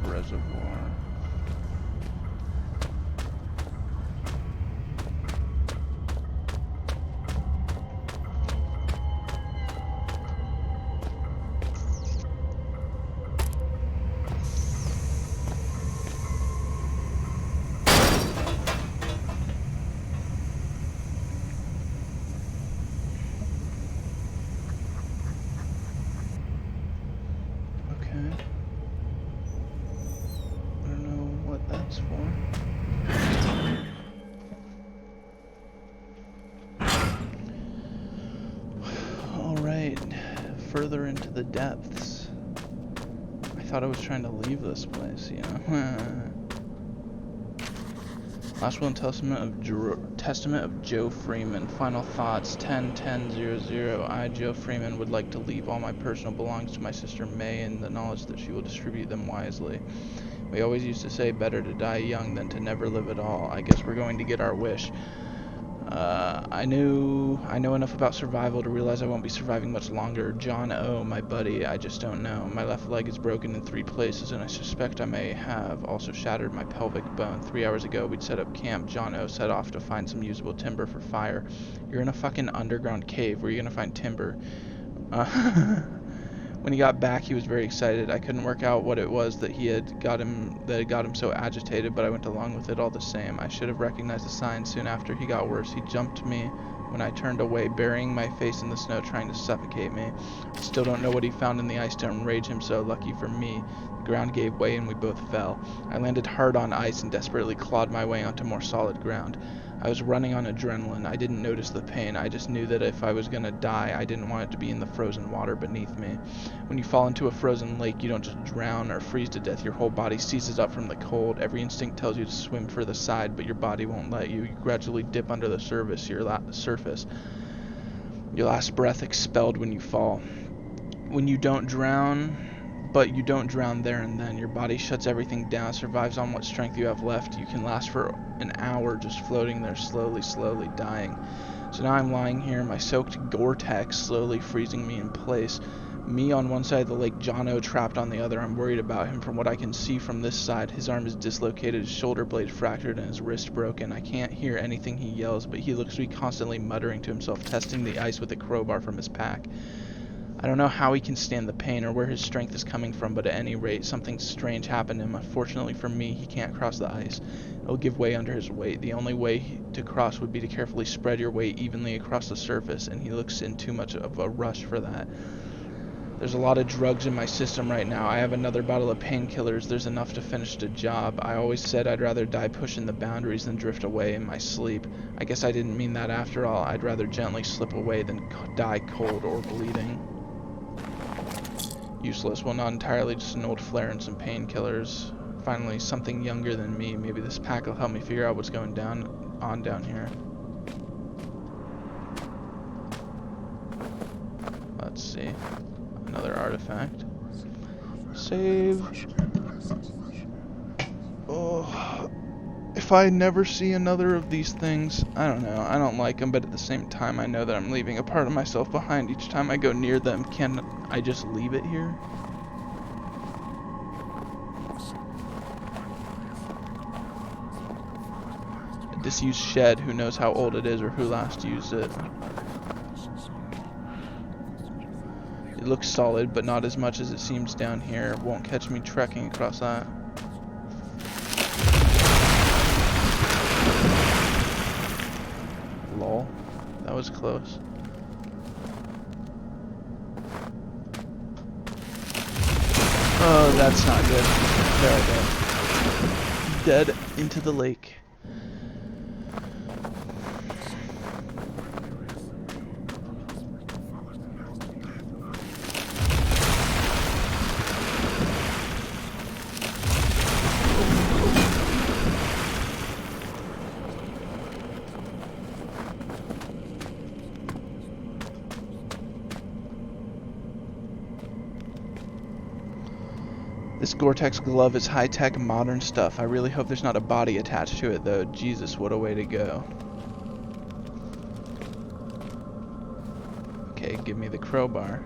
Reservoir. Okay. That's for. Alright, further into the depths. I thought I was trying to leave this place, you know. Last Will and Testament of Joe Freeman. Final thoughts. 10-10-00. I, Joe Freeman, would like to leave all my personal belongings to my sister May in the knowledge that she will distribute them wisely. We always used to say better to die young than to never live at all. I guess we're going to get our wish. I know enough about survival to realize I won't be surviving much longer. John O, my buddy, I just don't know. My left leg is broken in 3 places, and I suspect I may have also shattered my pelvic bone. 3 hours ago, we'd set up camp. John O set off to find some usable timber for fire. You're in a fucking underground cave. Where are you gonna find timber? When he got back, he was very excited. I couldn't work out what it was that had got him so agitated, but I went along with it all the same. I should have recognized the signs. Soon after he got worse, he jumped me when I turned away, burying my face in the snow, trying to suffocate me. I still don't know what he found in the ice to enrage him so. Lucky for me, the ground gave way and we both fell. I landed hard on ice and desperately clawed my way onto more solid ground. I was running on adrenaline. I didn't notice the pain. I just knew that if I was gonna die, I didn't want it to be in the frozen water beneath me. When you fall into a frozen lake, you don't just drown or freeze to death. Your whole body seizes up from the cold. Every instinct tells you to swim for the side, but your body won't let you. You gradually dip under the surface. Your last breath expelled when you fall. When you don't drown, but you don't drown there and then. Your body shuts everything down, survives on what strength you have left. You can last for an hour just floating there, slowly dying. So now I'm lying here, my soaked Gore-Tex slowly freezing me in place. Me on one side of the lake, Jono trapped on the other. I'm worried about him. From what I can see from this side, his arm is dislocated, his shoulder blade fractured, and his wrist broken. I can't hear anything he yells, but he looks to be constantly muttering to himself, testing the ice with a crowbar from his pack. I don't know how he can stand the pain or where his strength is coming from, but at any rate, something strange happened to him. Fortunately for me, he can't cross the ice. It'll give way under his weight. The only way to cross would be to carefully spread your weight evenly across the surface, and he looks in too much of a rush for that. There's a lot of drugs in my system right now. I have another bottle of painkillers. There's enough to finish the job. I always said I'd rather die pushing the boundaries than drift away in my sleep. I guess I didn't mean that after all. I'd rather gently slip away than die cold or bleeding. Useless. Well, not entirely, just an old flare and some painkillers. Finally, something younger than me. Maybe this pack will help me figure out what's going on down here. Let's see. Another artifact. Save. Oh, if I never see another of these things, I don't know. I don't like them, but at the same time, I know that I'm leaving a part of myself behind each time I go near them. Can I just leave it here? A disused shed. Who knows how old it is or who last used it. It looks solid, but not as much as it seems down here. Won't catch me trekking across that. Lol. That was close. Oh, that's not good. There I go. Dead into the lake. This Gore-Tex glove is high-tech, modern stuff. I really hope there's not a body attached to it, though. Jesus, what a way to go. Okay, give me the crowbar.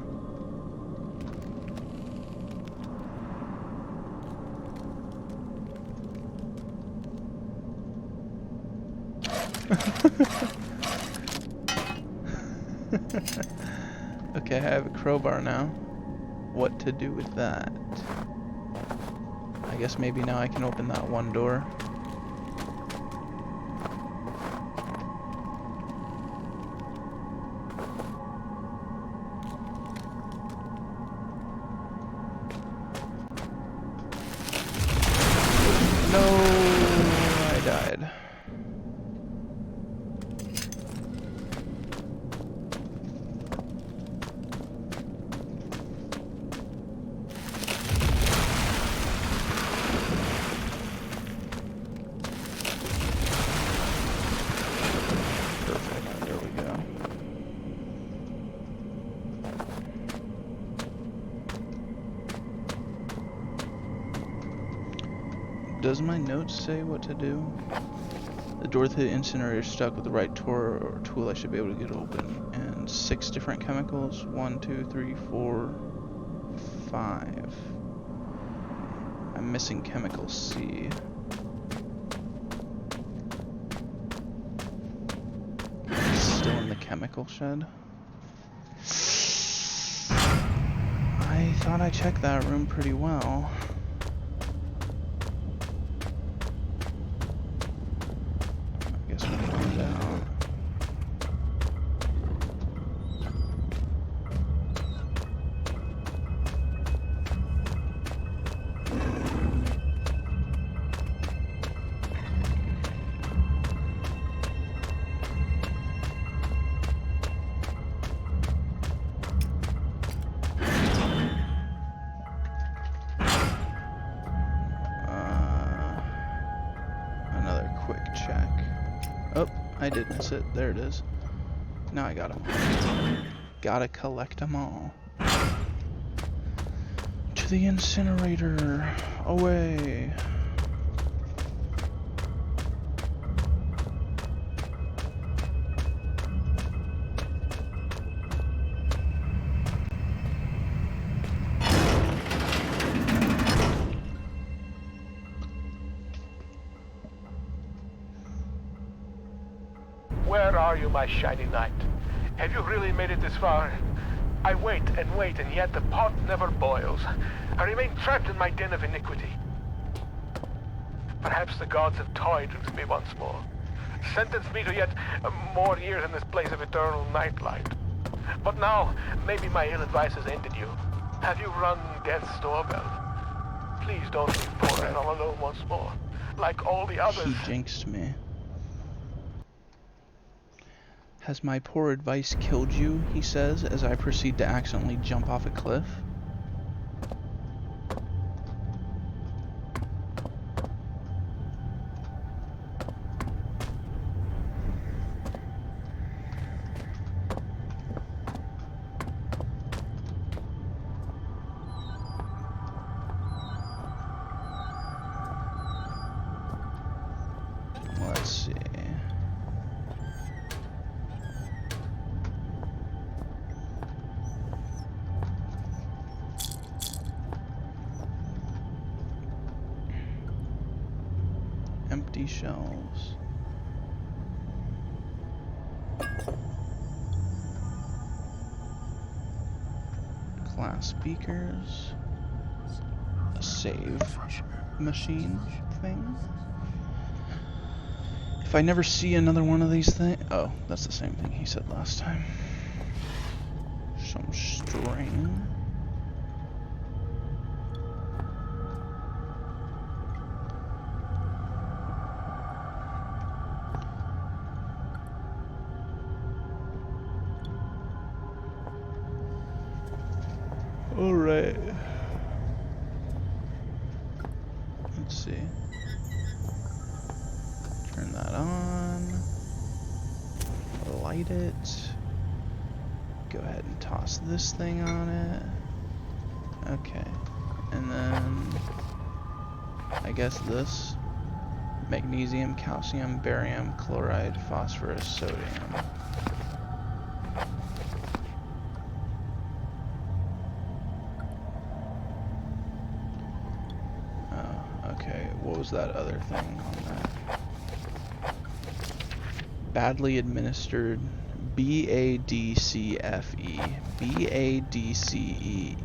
Okay, I have a crowbar now. What to do with that? I guess maybe now I can open that one door. No, I died. Does my notes say what to do? The door to the incinerator is stuck with the right tool I should be able to get open. And 6 different chemicals. 1, 2, 3, 4, 5. I'm missing chemical C. Still in the chemical shed. I thought I checked that room pretty well. quick check. Oh, I did miss it. There it is. Now I got them all. Gotta collect them all. To the incinerator. Away. Where are you, my shiny knight? Have you really made it this far? I wait, and yet the pot never boils. I remain trapped in my den of iniquity. Perhaps the gods have toyed with me once more. Sentenced me to yet more years in this place of eternal nightlight. But now, maybe my ill advice has ended you. Have you rung death's doorbell? Please don't leave poor Ed all alone once more, like all the others. He jinxed me. Has my poor advice killed you? He says as I proceed to accidentally jump off a cliff. Let's see. Empty shelves. Glass speakers. A save machine thing. If I never see another one of these things... Oh, that's the same thing he said last time. Some string. Alright. Let's see. Turn that on. Light it. Go ahead and toss this thing on it. Okay. And then I guess this. Magnesium, calcium, barium, chloride, phosphorus, sodium. Okay, what was that other thing on that? Badly administered BADCFE. BADCE.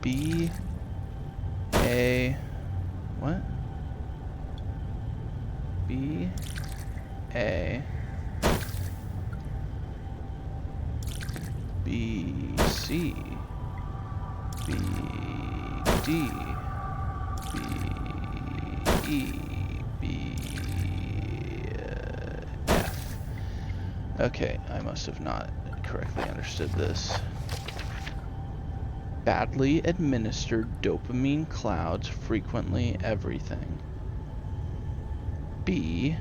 B-A... What? B-A... B-C... B-D... B-E... B-F. Okay, I must have not correctly understood this. Badly administered dopamine clouds frequently everything. B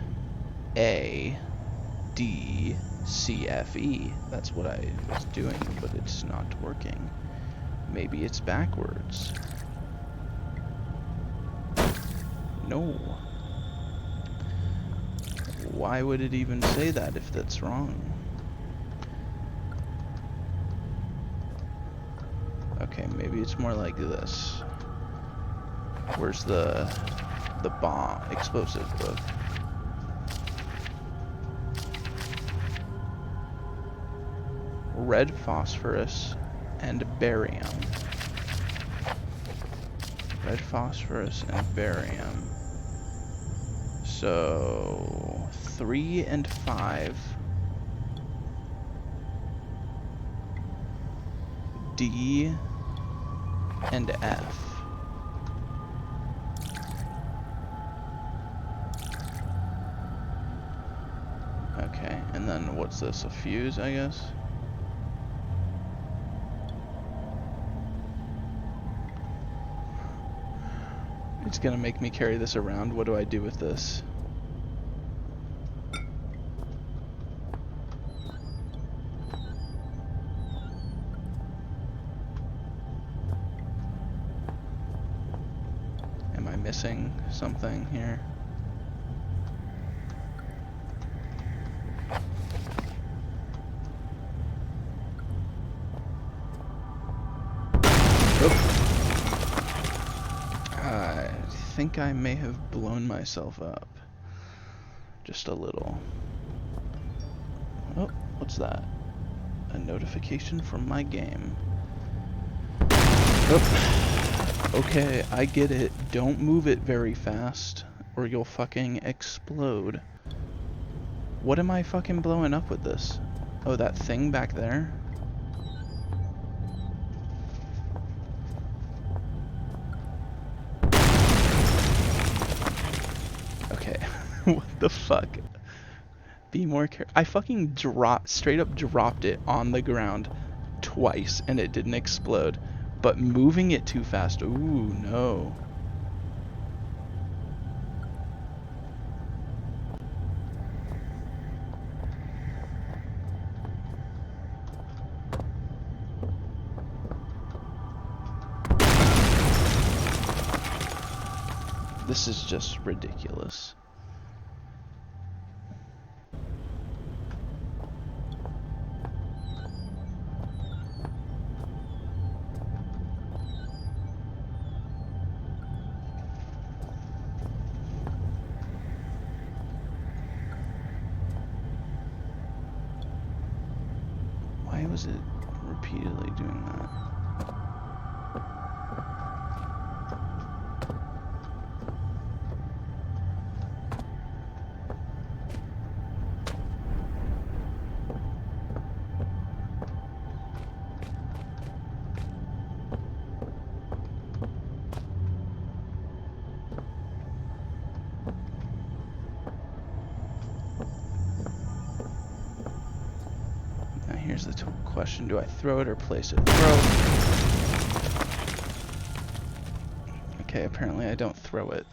A D C F E. That's what I was doing, but it's not working. Maybe it's backwards. No. Why would it even say that if that's wrong? Okay, maybe it's more like this. Where's the bomb explosive book? Red phosphorus and barium. Red phosphorus and barium. So 3 and 5. D and F. Okay, and then what's this? A fuse, I guess? It's gonna make me carry this around. What do I do with this? Am I missing something here? I think I may have blown myself up. Just a little. Oh, what's that? A notification from my game. Oh. Okay, I get it. Don't move it very fast, or you'll fucking explode. What am I fucking blowing up with this? Oh, that thing back there? Okay, what the fuck? Be more careful. I fucking straight up dropped it on the ground twice and it didn't explode. But moving it too fast, ooh, no. This is just ridiculous. Why was it repeatedly doing that? Now here's the question, do I throw it or place it? Throw. Okay, apparently I don't throw it.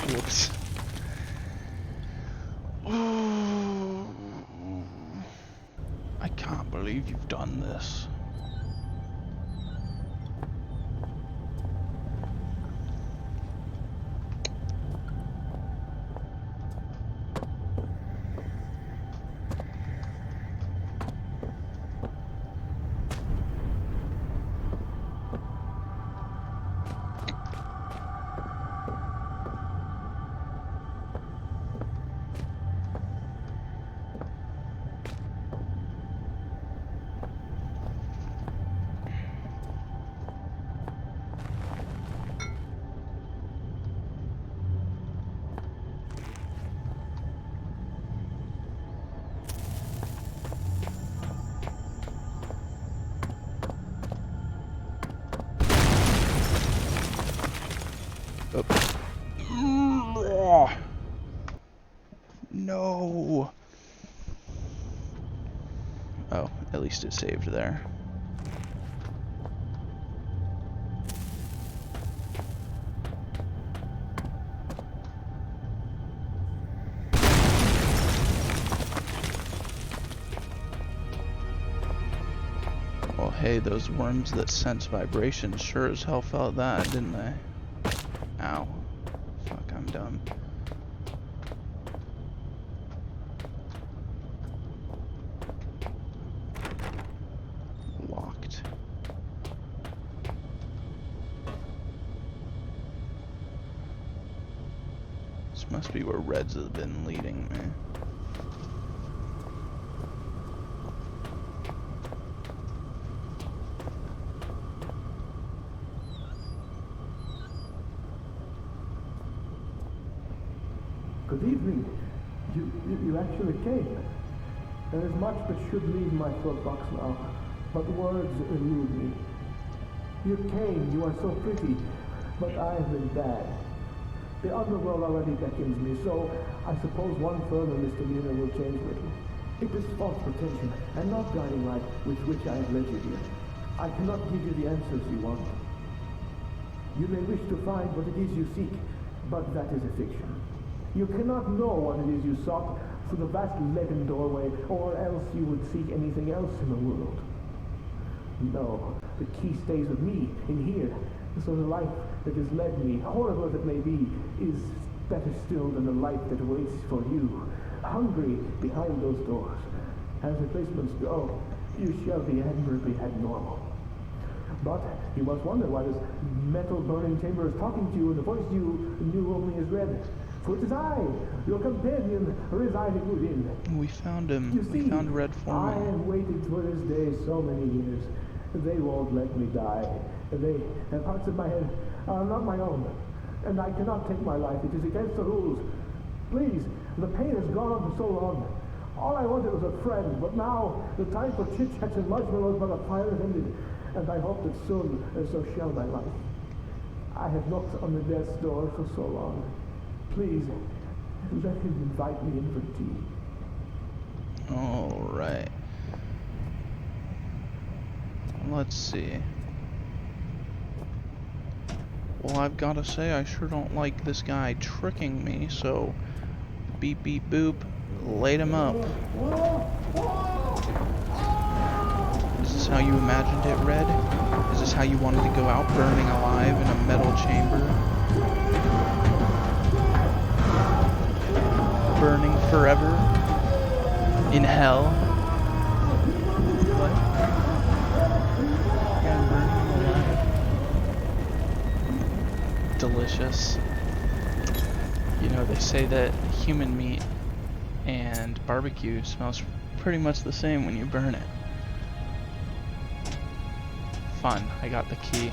Whoops. I can't believe you've done this. Oh. No. Oh, at least it saved there. Well, hey, those worms that sense vibrations sure as hell felt that, didn't they? Ow. Fuck, I'm dumb. Locked. This must be where Reds have been leading me. Good evening. You actually came. There is much that should leave my throat box now, but words elude me. You came, you are so pretty, but I have been bad. The underworld already beckons me, so I suppose one further misdemeanor will change little. It is false pretension and not guiding light with which I have led you here. I cannot give you the answers you want. You may wish to find what it is you seek, but that is a fiction. You cannot know what it is you sought through the vast leaden doorway, or else you would seek anything else in the world. No, the key stays with me, in here. So the life that has led me, horrible as it may be, is better still than the life that waits for you, hungry behind those doors. As replacements go, you shall be admirably abnormal. But you must wonder why this metal burning chamber is talking to you in the voice you knew only as Red. For it is I, your companion, residing within. We found him. You see, We found Red I Foreman. have waited for this day so many years. They won't let me die. They, and parts of my head are not my own. And I cannot take my life. It is against the rules. Please, the pain has gone on for so long. All I wanted was a friend, but now the time for chit-chats and marshmallows by the fire has ended. And I hope that soon, so shall my life. I have knocked on the death's door for so long. Please, let him invite me in for tea. Alright. Let's see. Well, I've got to say, I sure don't like this guy tricking me, so beep beep boop, laid him up. Is this how you imagined it, Red? Is this how you wanted to go out burning alive in a metal chamber? Burning forever? In hell? What? Yeah, burning alive. Delicious. You know, they say that human meat and barbecue smells pretty much the same when you burn it. Fun. I got the key.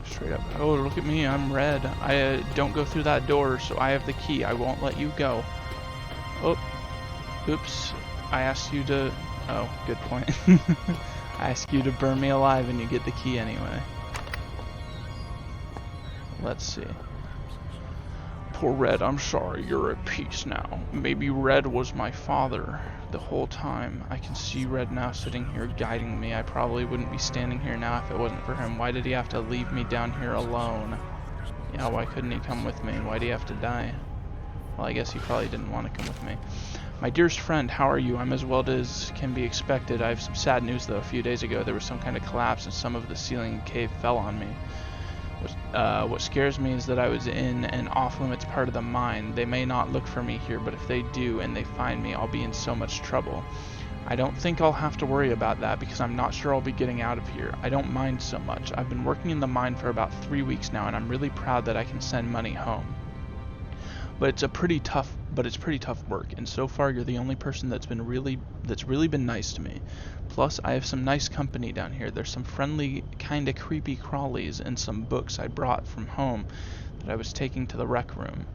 Straight up. Oh, look at me. I'm Red. I don't go through that door, so I have the key. I won't let you go. Oh. Oops. I asked you to... Oh, good point. I asked you to burn me alive and you get the key anyway. Let's see. Poor Red, I'm sorry, you're at peace now. Maybe Red was my father the whole time. I can see Red now sitting here guiding me. I probably wouldn't be standing here now if it wasn't for him. Why did he have to leave me down here alone? Yeah, why couldn't he come with me? Why'd he have to die? Well, I guess he probably didn't want to come with me. My dearest friend, how are you? I'm as well as can be expected. I have some sad news though. A few days ago there was some kind of collapse and some of the ceiling cave fell on me. What scares me is that I was in an off-limits part of the mine. They may not look for me here, but if they do and they find me, I'll be in so much trouble. I don't think I'll have to worry about that because I'm not sure I'll be getting out of here. I don't mind so much. I've been working in the mine for about 3 weeks now, and I'm really proud that I can send money home. But it's pretty tough work, and so far you're the only person that's really been nice to me. Plus, I have some nice company down here. There's some friendly, kinda creepy crawlies and some books I brought from home that I was taking to the rec room.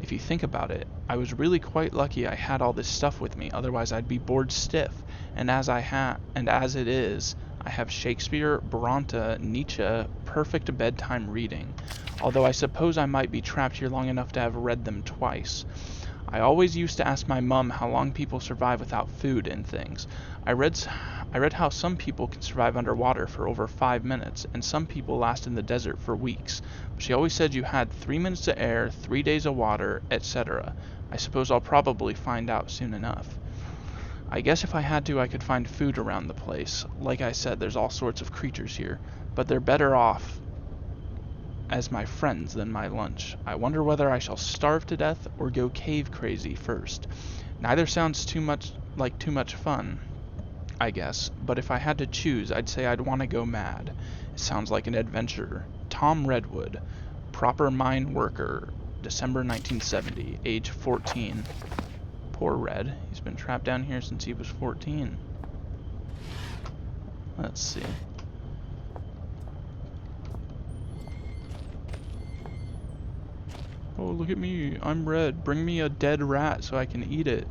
If you think about it, I was really quite lucky I had all this stuff with me, otherwise I'd be bored stiff. And as it is, I have Shakespeare, Bronte, Nietzsche, perfect bedtime reading. Although I suppose I might be trapped here long enough to have read them twice. I always used to ask my mum how long people survive without food and things. I read how some people can survive underwater for over 5 minutes, and some people last in the desert for weeks. But she always said you had 3 minutes of air, 3 days of water, etc. I suppose I'll probably find out soon enough. I guess if I had to, I could find food around the place. Like I said, there's all sorts of creatures here, but they're better off as my friends than my lunch. I wonder whether I shall starve to death or go cave crazy first. Neither sounds too much fun, I guess, but if I had to choose, I'd say I'd want to go mad. It sounds like an adventure. Tom Redwood, proper mine worker, December 1970, age 14. Poor Red, he's been trapped down here since he was 14. Let's see. Oh, look at me, I'm Red. Bring me a dead rat so I can eat it.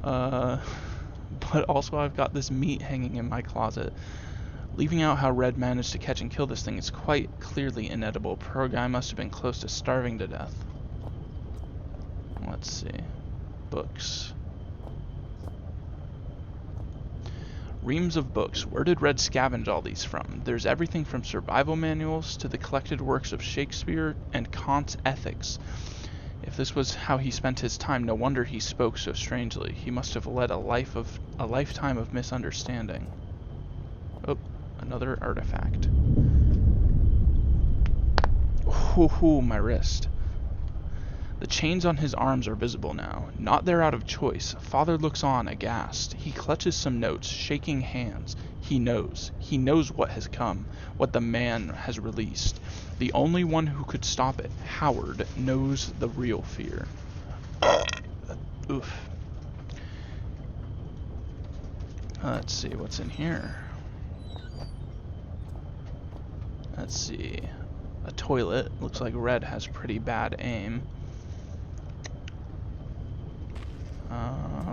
But also I've got this meat hanging in my closet. Leaving out how Red managed to catch and kill this thing, it's quite clearly inedible. Poor guy must have been close to starving to death. Let's see. Books. Reams of books. Where did Red scavenge all these from? There's everything from survival manuals to the collected works of Shakespeare and Kant's Ethics. If this was how he spent his time, no wonder he spoke so strangely. He must have led a lifetime of misunderstanding. Oh, another artifact. Ooh, my wrist. The chains on his arms are visible now. Not there out of choice. Father looks on, aghast. He clutches some notes, shaking hands. He knows. He knows what has come, what the man has released. The only one who could stop it, Howard, knows the real fear. Oof. Let's see what's in here. Let's see. A toilet. Looks like Red has pretty bad aim.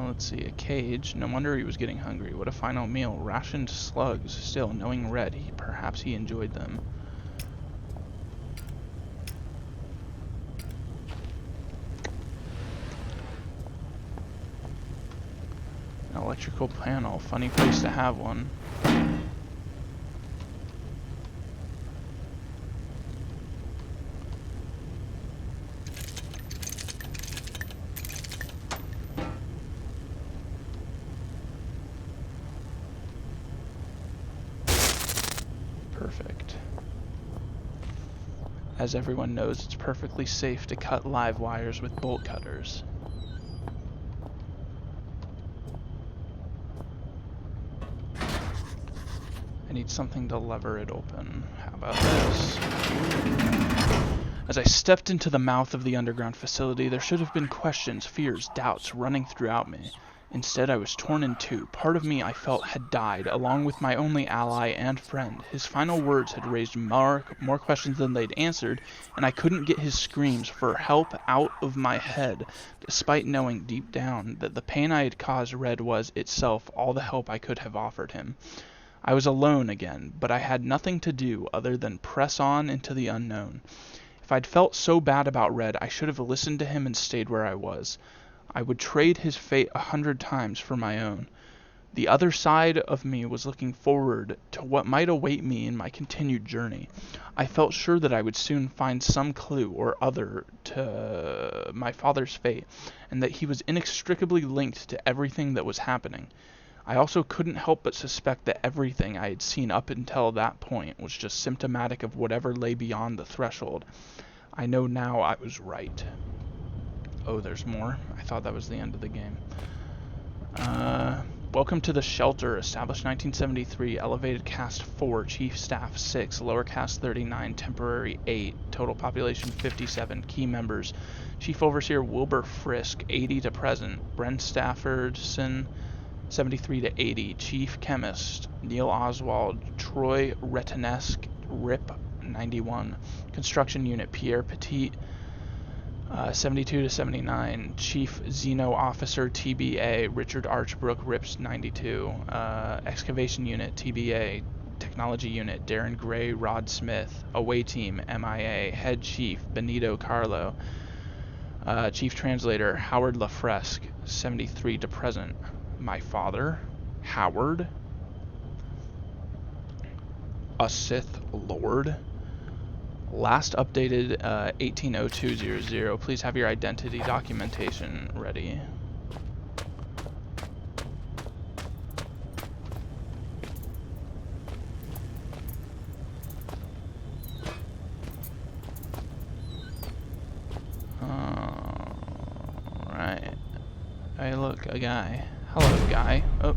Let's see, a cage. No wonder he was getting hungry. What a final meal. Rationed slugs. Still, knowing Red, perhaps he enjoyed them. An electrical panel. Funny place to have one. Perfect. As everyone knows, it's perfectly safe to cut live wires with bolt cutters. I need something to lever it open. How about this? As I stepped into the mouth of the underground facility, there should have been questions, fears, doubts running throughout me. Instead, I was torn in two. Part of me I felt had died, along with my only ally and friend. His final words had raised more questions than they'd answered, and I couldn't get his screams for help out of my head, despite knowing deep down that the pain I had caused Red was, itself, all the help I could have offered him. I was alone again, but I had nothing to do other than press on into the unknown. If I'd felt so bad about Red, I should have listened to him and stayed where I was. I would trade his fate 100 times for my own. The other side of me was looking forward to what might await me in my continued journey. I felt sure that I would soon find some clue or other to my father's fate, and that he was inextricably linked to everything that was happening. I also couldn't help but suspect that everything I had seen up until that point was just symptomatic of whatever lay beyond the threshold. I know now I was right. Oh, there's more. I thought that was the end of the game. Welcome to the shelter. Established 1973. Elevated caste 4. Chief staff 6. Lower caste 39. Temporary 8. Total population 57. Key members: Chief Overseer Wilbur Frisk, 80 to present. Bren Staffordson, 73 to 80. Chief Chemist Neil Oswald. Troy Retinesque, RIP 91. Construction Unit Pierre Petit, 72 to 79. Chief Xeno Officer TBA Richard Archbrook, RIPS 92. Excavation Unit TBA. Technology Unit Darren Gray, Rod Smith. Away Team MIA. Head Chief Benito Carlo. Chief Translator Howard LaFresque, 73 to present. My father, Howard, a Sith Lord. Last updated 180200. Please have your identity documentation ready. Alright. Hey, look, a guy. Hello, guy. Oh.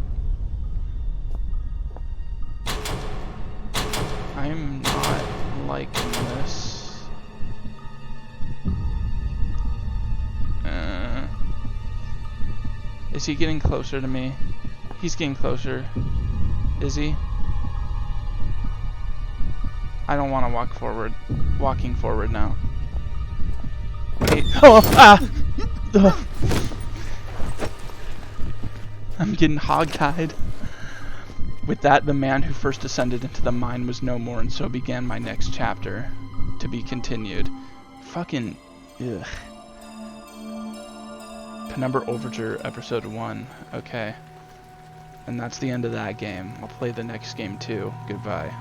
I'm not liking this. Is he getting closer to me? He's getting closer. Is he? I don't want to walk forward. Walking forward now. Wait. Oh! Ah! Ugh. I'm getting hog-tied. With that, the man who first descended into the mine was no more, and so began my next chapter. To be continued. Fucking... ugh. Penumbra Overture, Episode 1. Okay. And that's the end of that game. I'll play the next game too. Goodbye.